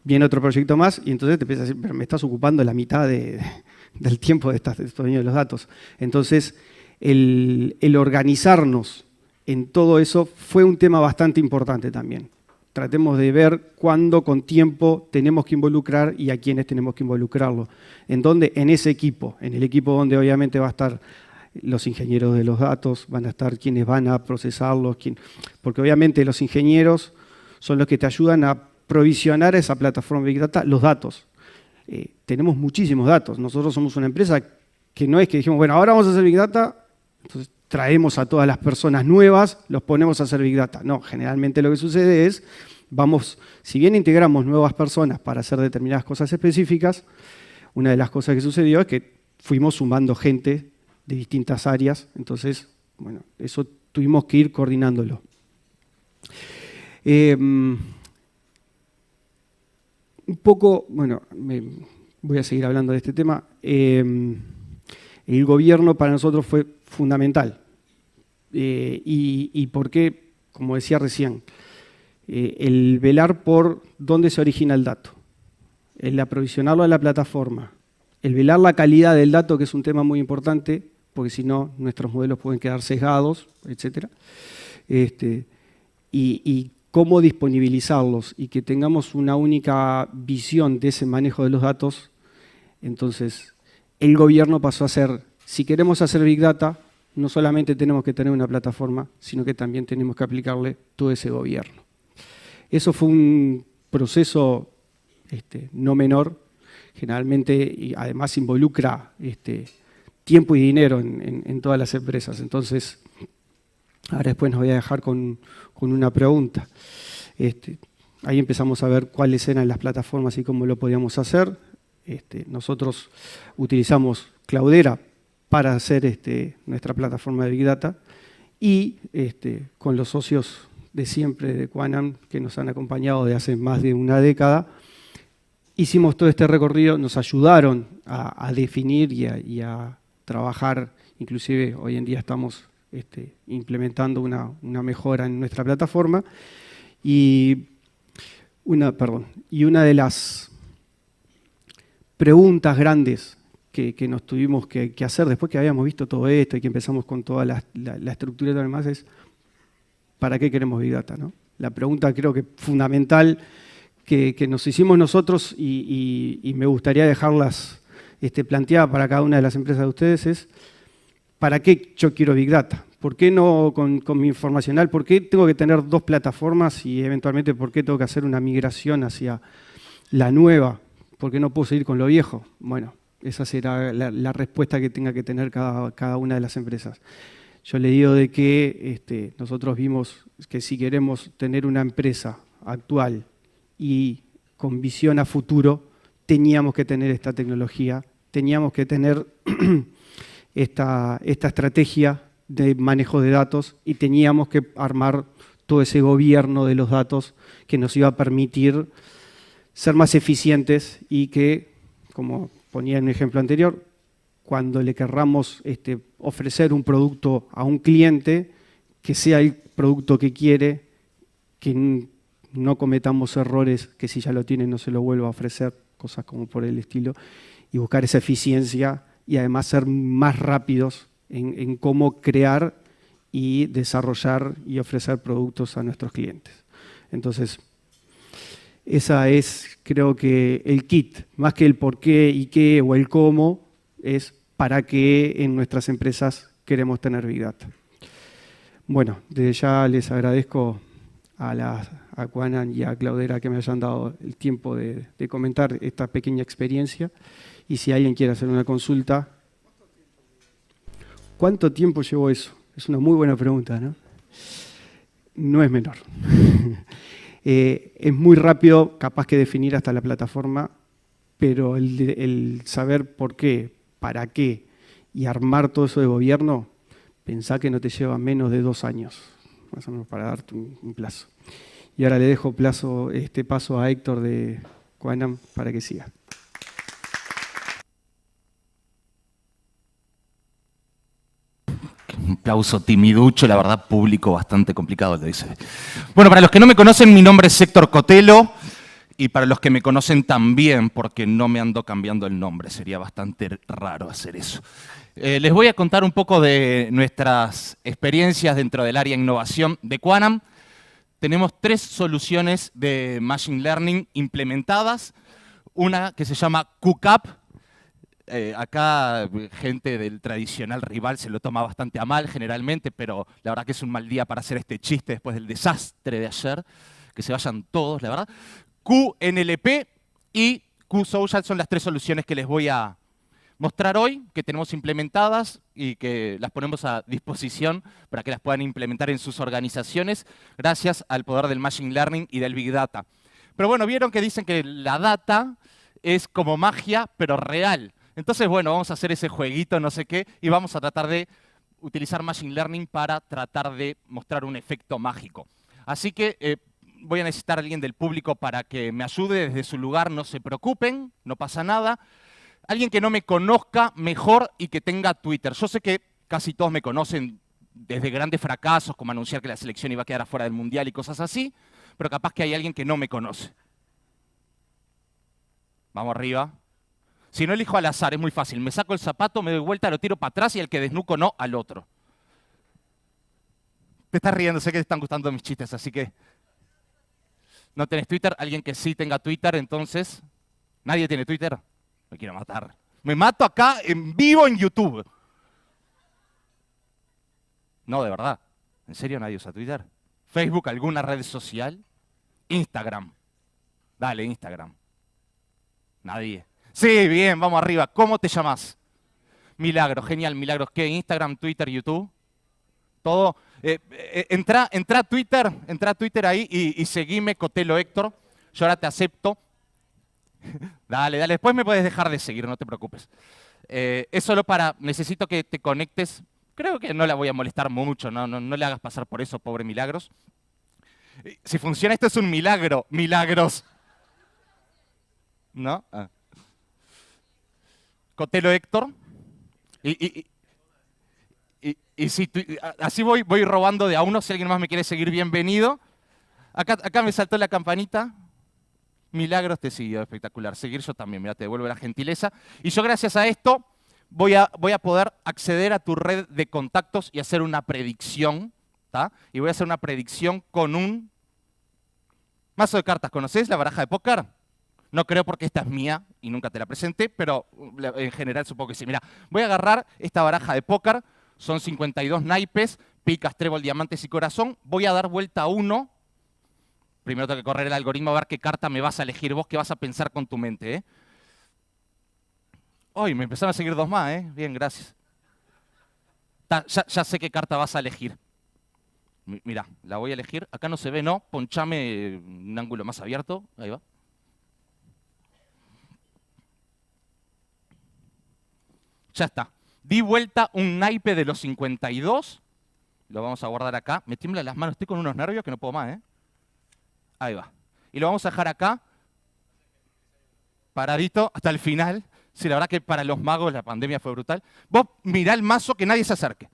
Viene otro proyecto más y entonces te empiezas a decir, pero me estás ocupando la mitad del tiempo de estos dueños de los datos. Entonces, el organizarnos en todo eso fue un tema bastante importante también. Tratemos de ver cuándo con tiempo tenemos que involucrar y a quiénes tenemos que involucrarlo. ¿En dónde? En ese equipo, en el equipo donde obviamente va a estar los ingenieros de los datos, van a estar quienes van a procesarlos, porque obviamente los ingenieros son los que te ayudan a provisionar a esa plataforma Big Data los datos. Tenemos muchísimos datos. Nosotros somos una empresa que no es que dijimos, bueno, ahora vamos a hacer Big Data, entonces traemos a todas las personas nuevas, los ponemos a hacer Big Data. No, generalmente lo que sucede es, si bien integramos nuevas personas para hacer determinadas cosas específicas, una de las cosas que sucedió es que fuimos sumando gente de distintas áreas, entonces, bueno, eso tuvimos que ir coordinándolo. Un poco, bueno, voy a seguir hablando de este tema. El gobierno para nosotros fue fundamental. ¿Y por qué? Como decía recién, el velar por dónde se origina el dato, el aprovisionarlo a la plataforma, el velar la calidad del dato, que es un tema muy importante, porque si no, nuestros modelos pueden quedar sesgados, etc. Y cómo disponibilizarlos y que tengamos una única visión de ese manejo de los datos. Entonces, el gobierno pasó a ser, si queremos hacer Big Data, no solamente tenemos que tener una plataforma, sino que también tenemos que aplicarle todo ese gobierno. Eso fue un proceso no menor, generalmente, y además involucra tiempo y dinero en todas las empresas. Entonces, ahora después nos voy a dejar con una pregunta. Ahí empezamos a ver cuáles eran las plataformas y cómo lo podíamos hacer. Nosotros utilizamos Cloudera para hacer nuestra plataforma de Big Data y con los socios de siempre de Quanam, que nos han acompañado de hace más de una década, hicimos todo este recorrido, nos ayudaron a definir y a trabajar, inclusive hoy en día estamos implementando una mejora en nuestra plataforma y una de las preguntas grandes que nos tuvimos que hacer después que habíamos visto todo esto y que empezamos con toda la estructura y todo lo demás es ¿para qué queremos Big Data? ¿No? La pregunta creo que fundamental que nos hicimos nosotros y me gustaría dejarlas planteadas para cada una de las empresas de ustedes es ¿para qué yo quiero Big Data? ¿Por qué no con mi informacional? ¿Por qué tengo que tener dos plataformas y eventualmente por qué tengo que hacer una migración hacia la nueva? ¿Por qué no puedo seguir con lo viejo? Bueno, esa será la respuesta que tenga que tener cada una de las empresas. Yo le digo de que nosotros vimos que si queremos tener una empresa actual y con visión a futuro, teníamos que tener esta tecnología, teníamos que tener esta estrategia de manejo de datos y teníamos que armar todo ese gobierno de los datos que nos iba a permitir ser más eficientes y que, como ponía en un ejemplo anterior, cuando le querramos ofrecer un producto a un cliente, que sea el producto que quiere, que no cometamos errores, que si ya lo tiene no se lo vuelva a ofrecer, cosas como por el estilo, y buscar esa eficiencia y además ser más rápidos en cómo crear y desarrollar y ofrecer productos a nuestros clientes. Entonces, esa es, creo que, el kit, más que el por qué y qué o el cómo, es para qué en nuestras empresas queremos tener Big Data. Bueno, desde ya les agradezco a Quanam y a Cloudera que me hayan dado el tiempo de comentar esta pequeña experiencia. Y si alguien quiere hacer una consulta, ¿cuánto tiempo llevó eso? Es una muy buena pregunta, ¿no? No es menor. Es muy rápido, capaz que definir hasta la plataforma, pero el saber por qué, para qué y armar todo eso de gobierno, pensá que no te lleva menos de 2 años, más o menos para darte un plazo. Y ahora le dejo paso a Héctor de Quanam para que siga. aplauso timiducho, la verdad, público bastante complicado, lo dice. Bueno, para los que no me conocen, mi nombre es Héctor Cotelo, y para los que me conocen también, porque no me ando cambiando el nombre, sería bastante raro hacer eso. Les voy a contar un poco de nuestras experiencias dentro del área de innovación de Quanam. Tenemos 3 soluciones de Machine Learning implementadas. Una que se llama QCAP. Acá gente del tradicional rival se lo toma bastante a mal generalmente, pero la verdad que es un mal día para hacer este chiste después del desastre de ayer. Que se vayan todos, la verdad. QNLP y QSocial son las 3 soluciones que les voy a mostrar hoy, que tenemos implementadas y que las ponemos a disposición para que las puedan implementar en sus organizaciones gracias al poder del Machine Learning y del Big Data. Pero bueno, vieron que dicen que la data es como magia, pero real. Entonces, bueno, vamos a hacer ese jueguito, no sé qué, y vamos a tratar de utilizar Machine Learning para tratar de mostrar un efecto mágico. Así que voy a necesitar a alguien del público para que me ayude desde su lugar, no se preocupen, no pasa nada. Alguien que no me conozca mejor y que tenga Twitter. Yo sé que casi todos me conocen desde grandes fracasos, como anunciar que la selección iba a quedar afuera del Mundial y cosas así, pero capaz que hay alguien que no me conoce. Vamos arriba. Si no elijo al azar, es muy fácil. Me saco el zapato, me doy vuelta, lo tiro para atrás y el que desnuco no al otro. Te estás riendo, sé que te están gustando mis chistes, así que... ¿No tenés Twitter? Alguien que sí tenga Twitter, entonces... ¿Nadie tiene Twitter? Me quiero matar. Me mato acá en vivo en YouTube. No, de verdad. ¿En serio nadie usa Twitter? ¿Facebook, alguna red social? Instagram. Dale, Instagram. Nadie. Sí, bien, vamos arriba. ¿Cómo te llamas? Milagro, genial. Milagros, ¿qué? Instagram, Twitter, YouTube. Todo. Entra a Twitter ahí y seguime, Cotelo Héctor. Yo ahora te acepto. Dale, dale. Después me puedes dejar de seguir, no te preocupes. Es solo para... Necesito que te conectes. Creo que no la voy a molestar mucho. No le hagas pasar por eso, pobre Milagros. Si funciona, esto es un milagro. Milagros. ¿No? Ah. Cotelo Héctor. Y si así voy robando de a uno. Si alguien más me quiere seguir, bienvenido. Acá me saltó la campanita. Milagros te siguió, espectacular. Seguir yo también, mira, te devuelvo la gentileza. Y yo gracias a esto voy a poder acceder a tu red de contactos y hacer una predicción. ¿tá? Y voy a hacer una predicción con un mazo de cartas. ¿Conocés la baraja de póker? No creo porque esta es mía y nunca te la presenté, pero en general supongo que sí. Mira, voy a agarrar esta baraja de póker. Son 52 naipes, picas, trébol, diamantes y corazón. Voy a dar vuelta a uno. Primero tengo que correr el algoritmo a ver qué carta me vas a elegir vos, qué vas a pensar con tu mente. Uy, me empezaron a seguir 2 más, Bien, gracias. Ya sé qué carta vas a elegir. Mira, la voy a elegir. Acá no se ve, ¿no? Ponchame un ángulo más abierto. Ahí va. Ya está. Di vuelta un naipe de los 52. Lo vamos a guardar acá. Me tiemblan las manos. Estoy con unos nervios que no puedo más, Ahí va. Y lo vamos a dejar acá, paradito, hasta el final. Sí, la verdad que para los magos la pandemia fue brutal. Vos mirá el mazo, que nadie se acerque.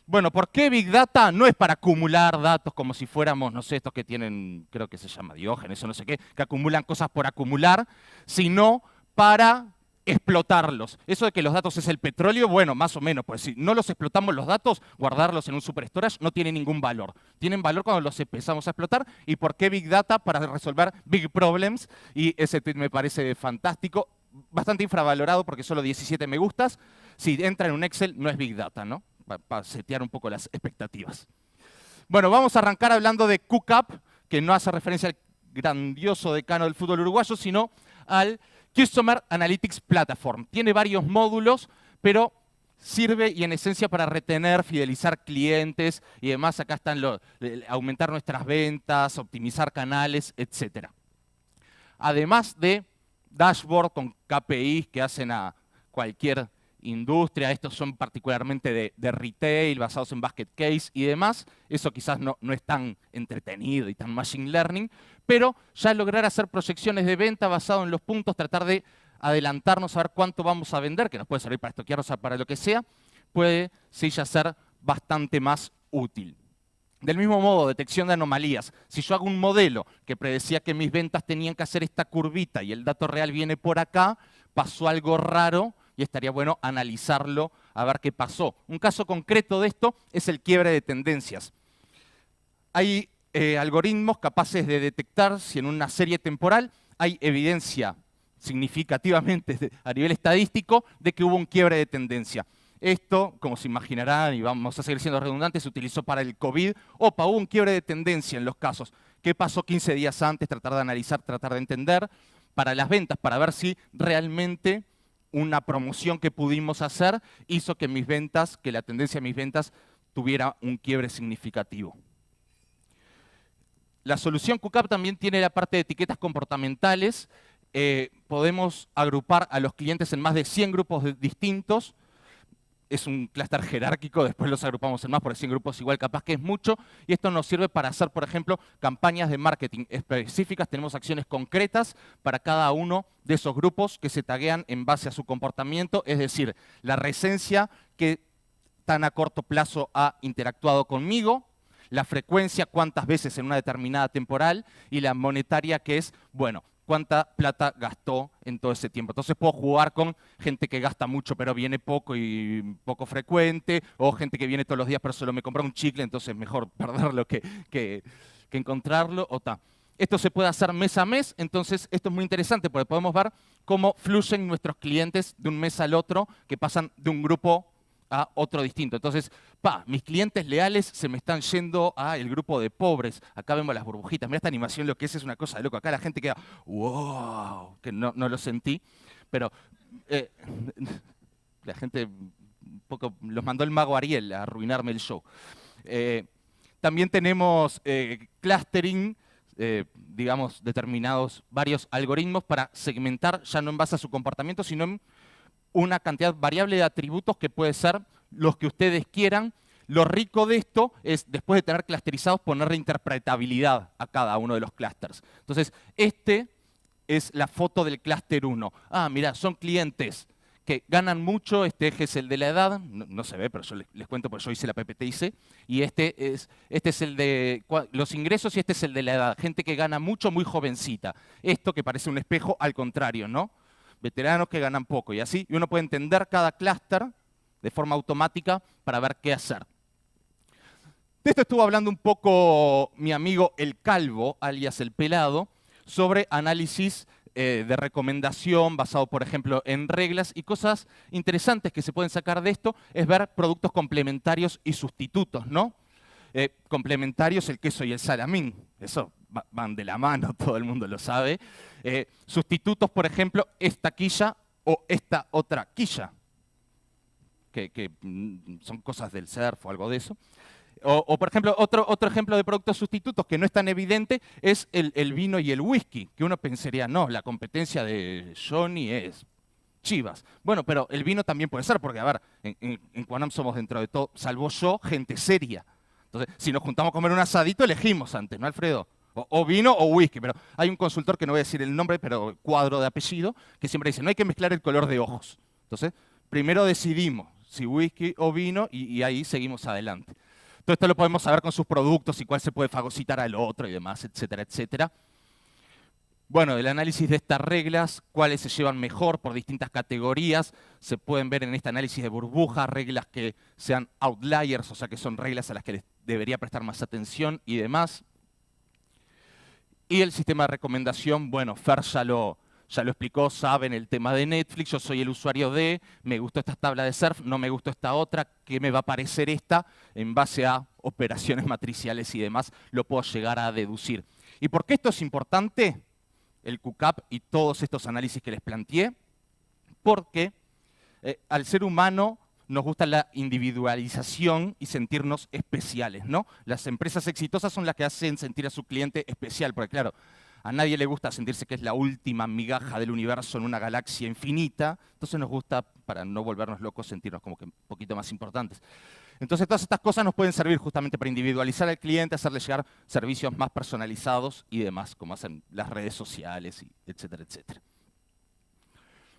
Bueno, ¿por qué Big Data? No es para acumular datos como si fuéramos, no sé, estos que tienen, creo que se llama Diógenes o no sé qué, que acumulan cosas por acumular, sino para explotarlos. Eso de que los datos es el petróleo, bueno, más o menos, pues si no los explotamos los datos, guardarlos en un super storage no tiene ningún valor. Tienen valor cuando los empezamos a explotar. ¿Y por qué Big Data? Para resolver big problems. Y ese tweet me parece fantástico, bastante infravalorado porque solo 17 me gustas. Si entra en un Excel, no es Big Data, ¿no? Para setear un poco las expectativas. Bueno, vamos a arrancar hablando de QCAP, que no hace referencia al grandioso decano del fútbol uruguayo, sino al Customer Analytics Platform. Tiene varios módulos, pero sirve y en esencia para retener, fidelizar clientes y demás. Acá están aumentar nuestras ventas, optimizar canales, etc. Además de dashboard con KPIs que hacen a cualquier industria. Estos son particularmente de retail, basados en basket case y demás. Eso quizás no es tan entretenido y tan machine learning, pero ya lograr hacer proyecciones de venta basado en los puntos, tratar de adelantarnos a ver cuánto vamos a vender, que nos puede servir para estoquearnos, para lo que sea, puede sí ya ser bastante más útil. Del mismo modo, detección de anomalías. Si yo hago un modelo que predecía que mis ventas tenían que hacer esta curvita y el dato real viene por acá, pasó algo raro y estaría bueno analizarlo a ver qué pasó. Un caso concreto de esto es el quiebre de tendencias. Hay algoritmos capaces de detectar si en una serie temporal hay evidencia significativamente a nivel estadístico de que hubo un quiebre de tendencia. Esto, como se imaginarán, y vamos a seguir siendo redundantes, se utilizó para el COVID. Opa, hubo un quiebre de tendencia en los casos. ¿Qué pasó 15 días antes? Tratar de analizar, tratar de entender. Para las ventas, para ver si realmente una promoción que pudimos hacer hizo que mis ventas, que la tendencia de mis ventas tuviera un quiebre significativo. La solución QCAP también tiene la parte de etiquetas comportamentales. Podemos agrupar a los clientes en más de 100 grupos distintos. Es un clúster jerárquico, después los agrupamos en más, por 100 grupos igual capaz que es mucho, y esto nos sirve para hacer, por ejemplo, campañas de marketing específicas. Tenemos acciones concretas para cada uno de esos grupos que se taguean en base a su comportamiento, es decir, la recencia que tan a corto plazo ha interactuado conmigo, la frecuencia, cuántas veces en una determinada temporal, y la monetaria, que es, bueno, cuánta plata gastó en todo ese tiempo. Entonces puedo jugar con gente que gasta mucho pero viene poco y poco frecuente, o gente que viene todos los días pero solo me compra un chicle, entonces mejor perderlo que encontrarlo. Esto se puede hacer mes a mes, entonces esto es muy interesante porque podemos ver cómo fluyen nuestros clientes de un mes al otro, que pasan de un grupo a otro distinto. Entonces, mis clientes leales se me están yendo al grupo de pobres. Acá vemos las burbujitas. Mira esta animación, lo que es una cosa de loco. Acá la gente queda, wow, que no lo sentí. Pero la gente un poco los mandó el mago Ariel a arruinarme el show. También tenemos clustering, digamos, determinados varios algoritmos para segmentar, ya no en base a su comportamiento, sino en una cantidad variable de atributos que puede ser los que ustedes quieran. Lo rico de esto es, después de tener clusterizados, ponerle interpretabilidad a cada uno de los clusters. Entonces, este es la foto del clúster 1. Mirá, son clientes que ganan mucho, este eje es el de la edad, no se ve, pero yo les cuento porque yo hice la PPTIC, y este es el de los ingresos y este es el de la edad. Gente que gana mucho, muy jovencita. Esto que parece un espejo, al contrario, ¿no? Veteranos que ganan poco y así, y uno puede entender cada clúster de forma automática para ver qué hacer. De esto estuvo hablando un poco mi amigo el Calvo, alias el Pelado, sobre análisis de recomendación basado, por ejemplo, en reglas, y cosas interesantes que se pueden sacar de esto es ver productos complementarios y sustitutos, ¿no? Complementarios, el queso y el salamín, eso van de la mano, todo el mundo lo sabe. Sustitutos, por ejemplo, esta quilla o esta otra quilla, que son cosas del surf o algo de eso. O por ejemplo, otro ejemplo de productos sustitutos que no es tan evidente es el vino y el whisky, que uno pensaría, no, la competencia de Johnny es Chivas. Bueno, pero el vino también puede ser, porque a ver, en Quanam somos, dentro de todo, salvo yo, gente seria. Entonces, si nos juntamos a comer un asadito, elegimos antes, ¿no, Alfredo? O vino o whisky, pero hay un consultor que no voy a decir el nombre, pero cuadro de apellido, que siempre dice, no hay que mezclar el color de ojos. Entonces, primero decidimos si whisky o vino y ahí seguimos adelante. Todo esto lo podemos saber con sus productos y cuál se puede fagocitar al otro y demás, etcétera, etcétera. Bueno, el análisis de estas reglas, cuáles se llevan mejor por distintas categorías, se pueden ver en este análisis de burbujas, reglas que sean outliers, o sea que son reglas a las que les debería prestar más atención y demás. Y el sistema de recomendación, bueno, Fer ya lo explicó, saben el tema de Netflix, yo soy el usuario de, me gustó esta tabla de surf, no me gustó esta otra, ¿qué me va a parecer esta? En base a operaciones matriciales y demás, lo puedo llegar a deducir. ¿Y por qué esto es importante? El QCAP y todos estos análisis que les planteé, porque al ser humano nos gusta la individualización y sentirnos especiales, ¿no? Las empresas exitosas son las que hacen sentir a su cliente especial, porque claro, a nadie le gusta sentirse que es la última migaja del universo en una galaxia infinita, entonces nos gusta, para no volvernos locos, sentirnos como que un poquito más importantes. Entonces todas estas cosas nos pueden servir justamente para individualizar al cliente, hacerle llegar servicios más personalizados y demás, como hacen las redes sociales, y etcétera, etcétera.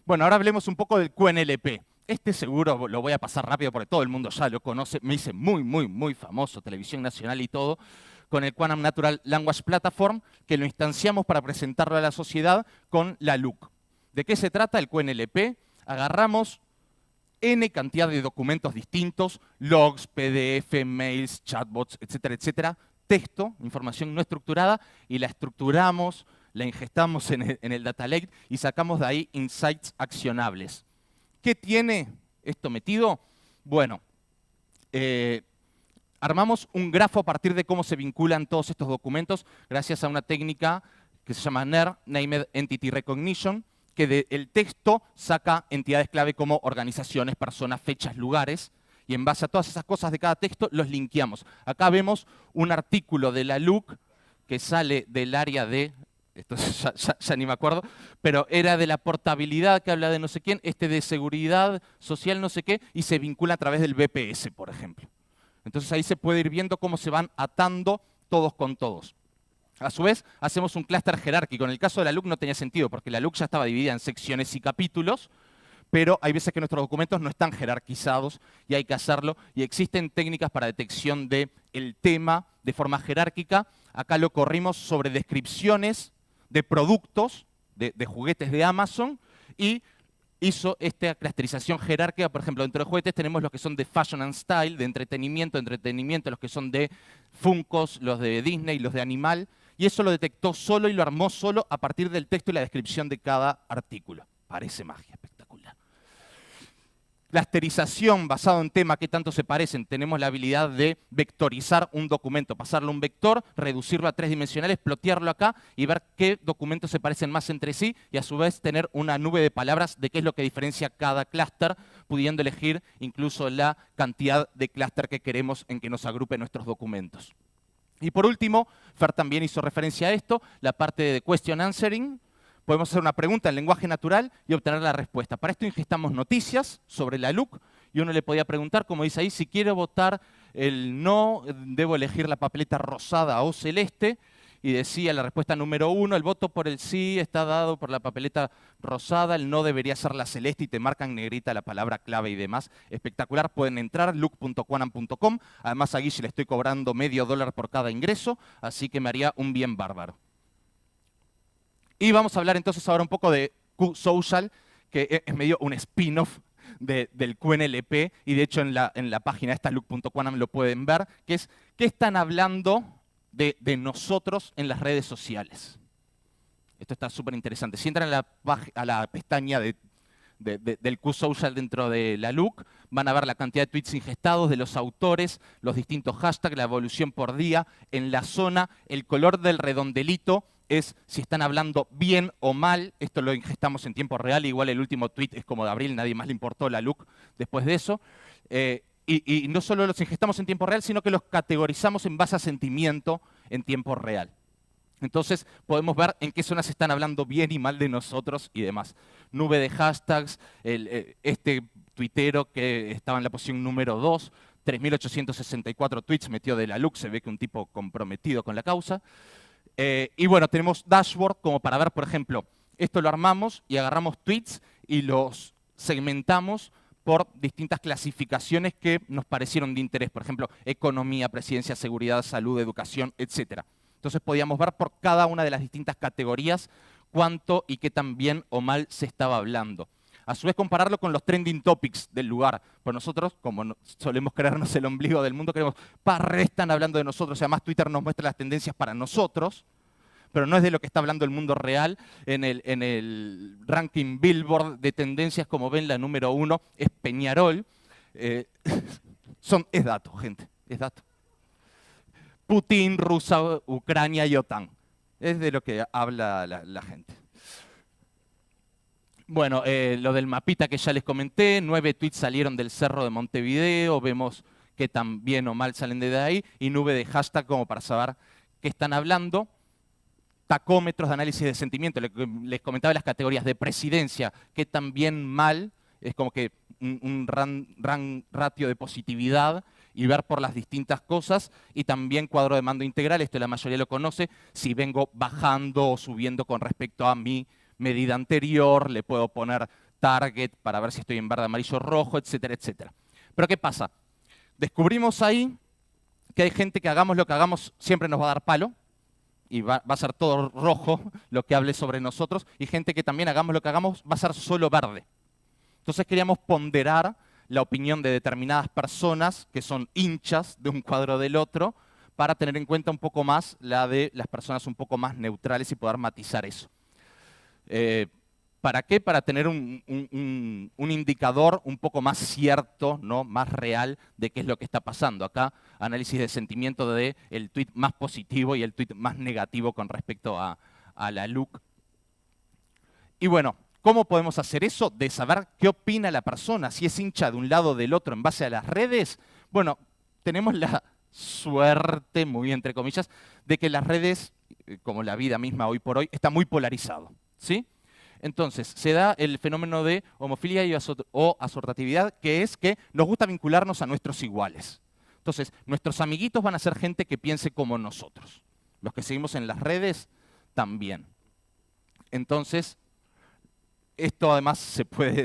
Bueno, ahora hablemos un poco del QNLP. Este seguro lo voy a pasar rápido porque todo el mundo ya lo conoce. Me hice muy famoso, televisión nacional y todo, con el Quantum Natural Language Platform, que lo instanciamos para presentarlo a la sociedad con la LUC. ¿De qué se trata el QNLP? Agarramos N cantidad de documentos distintos, logs, PDF, mails, chatbots, etcétera, etcétera, texto, información no estructurada, y la estructuramos, la ingestamos en el data lake y sacamos de ahí insights accionables. ¿Qué tiene esto metido? Bueno, armamos un grafo a partir de cómo se vinculan todos estos documentos gracias a una técnica que se llama NER, Named Entity Recognition, que del texto saca entidades clave como organizaciones, personas, fechas, lugares, y en base a todas esas cosas de cada texto los linkeamos. Acá vemos un artículo de la LUC que sale del área de, esto ya ni me acuerdo, pero era de la portabilidad que habla de no sé quién, de seguridad social no sé qué, y se vincula a través del BPS, por ejemplo. Entonces ahí se puede ir viendo cómo se van atando todos con todos. A su vez, hacemos un clúster jerárquico. En el caso de la LUC no tenía sentido, porque la LUC ya estaba dividida en secciones y capítulos, pero hay veces que nuestros documentos no están jerarquizados y hay que hacerlo. Y existen técnicas para detección del tema de forma jerárquica. Acá lo corrimos sobre descripciones de productos, de juguetes de Amazon, y hizo esta clusterización jerárquica. Por ejemplo, dentro de juguetes tenemos los que son de fashion and style, de entretenimiento, los que son de Funkos, los de Disney, los de Animal, y eso lo detectó solo y lo armó solo a partir del texto y la descripción de cada artículo. Parece magia, espectacular. Clusterización basado en tema, ¿qué tanto se parecen? Tenemos la habilidad de vectorizar un documento, pasarlo a un vector, reducirlo a 3 dimensionales, plotearlo acá y ver qué documentos se parecen más entre sí y a su vez tener una nube de palabras de qué es lo que diferencia cada clúster, pudiendo elegir incluso la cantidad de clúster que queremos en que nos agrupe nuestros documentos. Y por último, Fer también hizo referencia a esto, la parte de question answering. Podemos hacer una pregunta en lenguaje natural y obtener la respuesta. Para esto ingestamos noticias sobre la LUC y uno le podía preguntar, como dice ahí, si quiero votar el no, debo elegir la papeleta rosada o celeste. Y decía la respuesta número 1, el voto por el sí está dado por la papeleta rosada, el no debería ser la celeste y te marcan negrita la palabra clave y demás. Espectacular, pueden entrar, luc.quantum.com. Además a Guille le estoy cobrando $0.50 por cada ingreso, así que me haría un bien bárbaro. Y vamos a hablar entonces ahora un poco de Q-Social, que es medio un spin-off del QNLP, y de hecho en la página esta, luc.quantum, lo pueden ver, que es qué están hablando de nosotros en las redes sociales. Esto está súper interesante. Si entran a la pestaña del Q-Social dentro de la LUC, van a ver la cantidad de tweets ingestados de los autores, los distintos hashtags, la evolución por día, en la zona, el color del redondelito es si están hablando bien o mal. Esto lo ingestamos en tiempo real, igual el último tweet es como de abril, nadie más le importó la LUC después de eso. Y no solo los ingestamos en tiempo real, sino que los categorizamos en base a sentimiento en tiempo real. Entonces podemos ver en qué zonas están hablando bien y mal de nosotros y demás. Nube de hashtags, este tuitero que estaba en la posición número 2, 3.864 tweets metió de la LUC, se ve que un tipo comprometido con la causa. Y bueno, tenemos dashboard como para ver, por ejemplo, esto lo armamos y agarramos tweets y los segmentamos por distintas clasificaciones que nos parecieron de interés. Por ejemplo, economía, presidencia, seguridad, salud, educación, etc. Entonces podíamos ver por cada una de las distintas categorías cuánto y qué tan bien o mal se estaba hablando. A su vez compararlo con los trending topics del lugar. Pues nosotros, como solemos creernos el ombligo del mundo, creemos, están hablando de nosotros. Además Twitter nos muestra las tendencias para nosotros, pero no es de lo que está hablando el mundo real. En el ranking Billboard de tendencias, como ven, la número 1 es Peñarol. Es dato, gente, es dato. Putin, Rusia, Ucrania y OTAN. Es de lo que habla la gente. Bueno, lo del mapita que ya les comenté, 9 tweets salieron del Cerro de Montevideo, vemos que tan bien o mal salen de ahí, y nube de hashtag como para saber qué están hablando. Tacómetros de análisis de sentimiento, les comentaba las categorías de presidencia, qué tan bien mal, es como que un ratio de positividad y ver por las distintas cosas, y también cuadro de mando integral, esto la mayoría lo conoce, si vengo bajando o subiendo con respecto a mi medida anterior, le puedo poner target para ver si estoy en verde, amarillo, rojo, etcétera, etcétera. Pero ¿qué pasa? Descubrimos ahí que hay gente que hagamos lo que hagamos siempre nos va a dar palo y va a ser todo rojo lo que hable sobre nosotros, y gente que también hagamos lo que hagamos va a ser solo verde. Entonces queríamos ponderar la opinión de determinadas personas que son hinchas de un cuadro del otro para tener en cuenta un poco más la de las personas un poco más neutrales y poder matizar eso. ¿Para qué? Para tener un indicador un poco más cierto, ¿no? Más real de qué es lo que está pasando. Acá, análisis de sentimiento del tweet más positivo y el tweet más negativo con respecto a la look. Y bueno, ¿cómo podemos hacer eso? De saber qué opina la persona, si es hincha de un lado o del otro en base a las redes. Bueno, tenemos la suerte, muy entre comillas, de que las redes, como la vida misma hoy por hoy, está muy polarizado, ¿sí? Entonces, se da el fenómeno de homofilia o asortatividad, que es que nos gusta vincularnos a nuestros iguales. Entonces, nuestros amiguitos van a ser gente que piense como nosotros. Los que seguimos en las redes, también. Entonces, esto además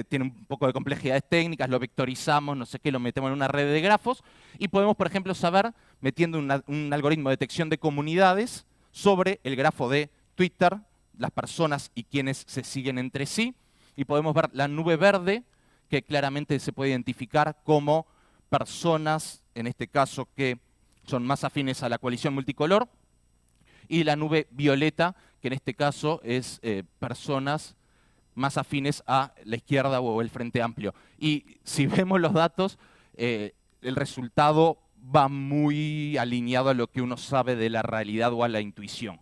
tiene un poco de complejidades técnicas, lo vectorizamos, no sé qué, lo metemos en una red de grafos y podemos, por ejemplo, saber, metiendo un algoritmo de detección de comunidades sobre el grafo de Twitter, las personas y quienes se siguen entre sí, y podemos ver la nube verde, que claramente se puede identificar como personas, en este caso, que son más afines a la coalición multicolor, y la nube violeta, que en este caso es personas más afines a la izquierda o el Frente Amplio. Y si vemos los datos, el resultado va muy alineado a lo que uno sabe de la realidad o a la intuición.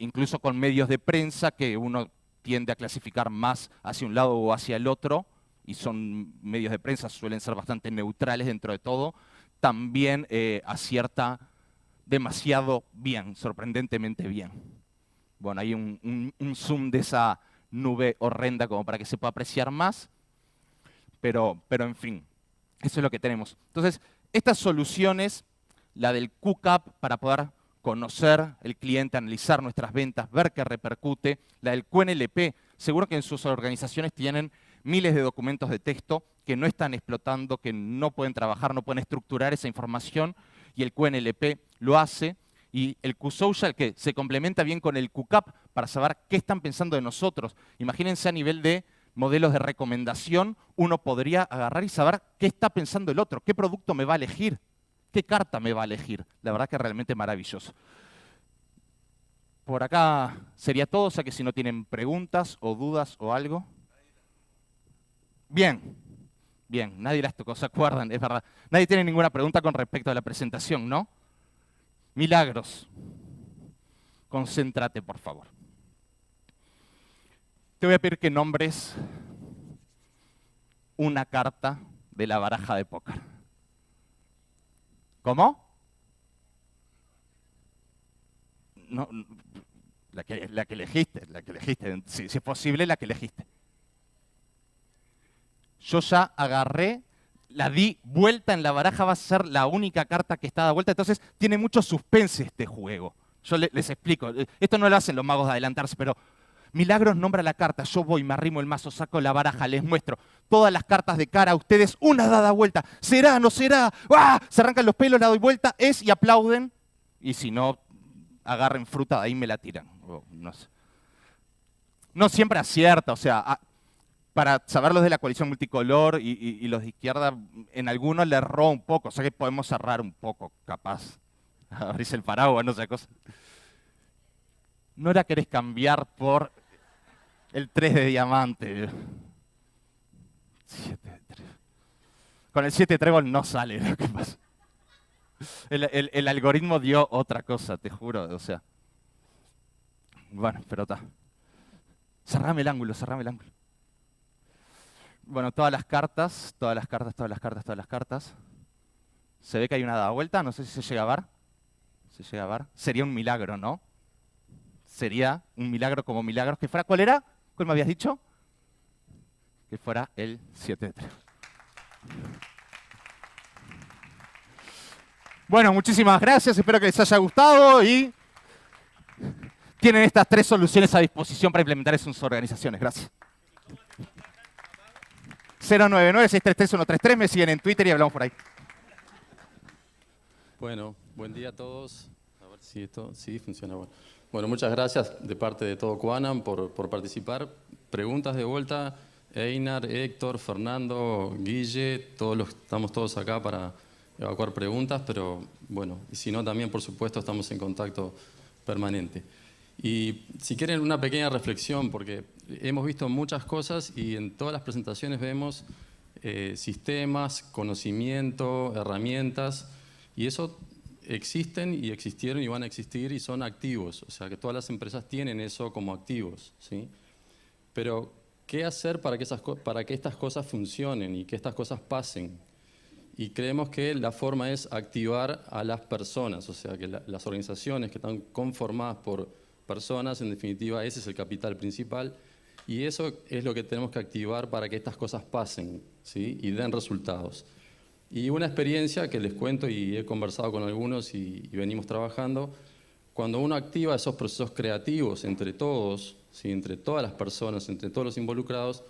Incluso con medios de prensa que uno tiende a clasificar más hacia un lado o hacia el otro, y son medios de prensa, suelen ser bastante neutrales dentro de todo, también acierta demasiado bien, sorprendentemente bien. Bueno, hay un zoom de esa nube horrenda como para que se pueda apreciar más, pero en fin, eso es lo que tenemos. Entonces, estas soluciones, la del QCAP para poder conocer el cliente, analizar nuestras ventas, ver qué repercute, la del QNLP, seguro que en sus organizaciones tienen miles de documentos de texto que no están explotando, que no pueden trabajar, no pueden estructurar esa información, y el QNLP lo hace, y el QSocial que se complementa bien con el QCAP para saber qué están pensando de nosotros. Imagínense a nivel de modelos de recomendación, uno podría agarrar y saber qué está pensando el otro, qué producto me va a elegir, qué carta me va a elegir. La verdad que es realmente maravilloso. Por acá sería todo, o sea que si no tienen preguntas o dudas o algo. Bien, bien, nadie las tocó, ¿se acuerdan? Es verdad. Nadie tiene ninguna pregunta con respecto a la presentación, ¿no? Milagros. Concéntrate, por favor. Te voy a pedir que nombres una carta de la baraja de póker. ¿Cómo? No, la que elegiste, si es posible, la que elegiste. Yo ya agarré, la di vuelta en la baraja, va a ser la única carta que está dada vuelta, entonces tiene mucho suspense este juego. Yo les explico, esto no lo hacen los magos de adelantarse, pero Milagros nombra la carta, yo voy, me arrimo el mazo, saco la baraja, les muestro todas las cartas de cara a ustedes, una dada vuelta, ¿será, no será? ¡Ah! Se arrancan los pelos, la doy vuelta, es, y aplauden, y si no, agarren fruta, de ahí me la tiran. No sé. No siempre acierta, o sea, para saber los de la coalición multicolor y los de izquierda, en algunos le erró un poco, o sea que podemos cerrar un poco, capaz. Abrirse el paraguas, no sé, cosa. No la querés cambiar por el 3 de diamante. 7 de trébol. Con el 7 de trébol no sale lo que pasa. El algoritmo dio otra cosa, te juro, o sea. Bueno, pero está. Cerrame el ángulo, cerrame el ángulo. Bueno, todas las cartas. Se ve que hay una dada vuelta, no sé si se llega a ver. Sería un milagro, ¿no? Sería un milagro como milagros que fuera. ¿Cuál era? ¿Cuál me habías dicho? Que fuera el 7 de trébol. Bueno, muchísimas gracias, espero que les haya gustado y tienen estas 3 soluciones a disposición para implementar eso en sus organizaciones. Gracias. 099-633-133. Me siguen en Twitter y hablamos por ahí. Bueno, buen día a todos. A ver si esto sí funciona. Bueno, muchas gracias de parte de todo Quanam por participar. Preguntas de vuelta. Einar, Héctor, Fernando, Guille, estamos todos acá para evacuar preguntas, pero bueno, y si no también, por supuesto, estamos en contacto permanente. Y si quieren una pequeña reflexión, porque hemos visto muchas cosas y en todas las presentaciones vemos sistemas, conocimiento, herramientas, y eso existen y existieron y van a existir y son activos. O sea, que todas las empresas tienen eso como activos, ¿sí? Pero, ¿qué hacer para que estas cosas funcionen y que estas cosas pasen? Y creemos que la forma es activar a las personas, o sea, que las organizaciones que están conformadas por personas, en definitiva, ese es el capital principal, y eso es lo que tenemos que activar para que estas cosas pasen, ¿sí? Y den resultados. Y una experiencia que les cuento y he conversado con algunos y venimos trabajando, cuando uno activa esos procesos creativos entre todos, ¿sí? Entre todas las personas, entre todos los involucrados,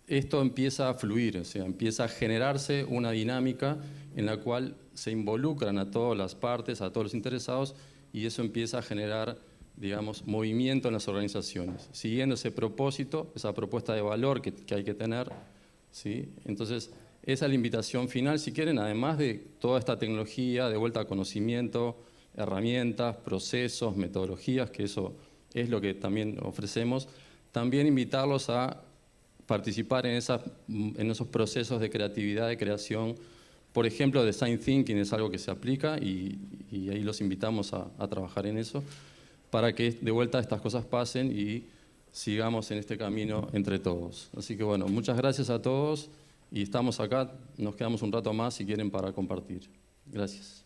esto empieza a fluir, o sea, empieza a generarse una dinámica en la cual se involucran a todas las partes, a todos los interesados, y eso empieza a generar, digamos, movimiento en las organizaciones, siguiendo ese propósito, esa propuesta de valor que hay que tener, ¿sí? Entonces, esa es la invitación final, si quieren, además de toda esta tecnología de vuelta a conocimiento, herramientas, procesos, metodologías, que eso es lo que también ofrecemos, también invitarlos a participar en esos procesos de creatividad, de creación. Por ejemplo, Design Thinking es algo que se aplica y ahí los invitamos a trabajar en eso para que de vuelta estas cosas pasen y sigamos en este camino entre todos. Así que bueno, muchas gracias a todos y estamos acá, nos quedamos un rato más si quieren para compartir. Gracias.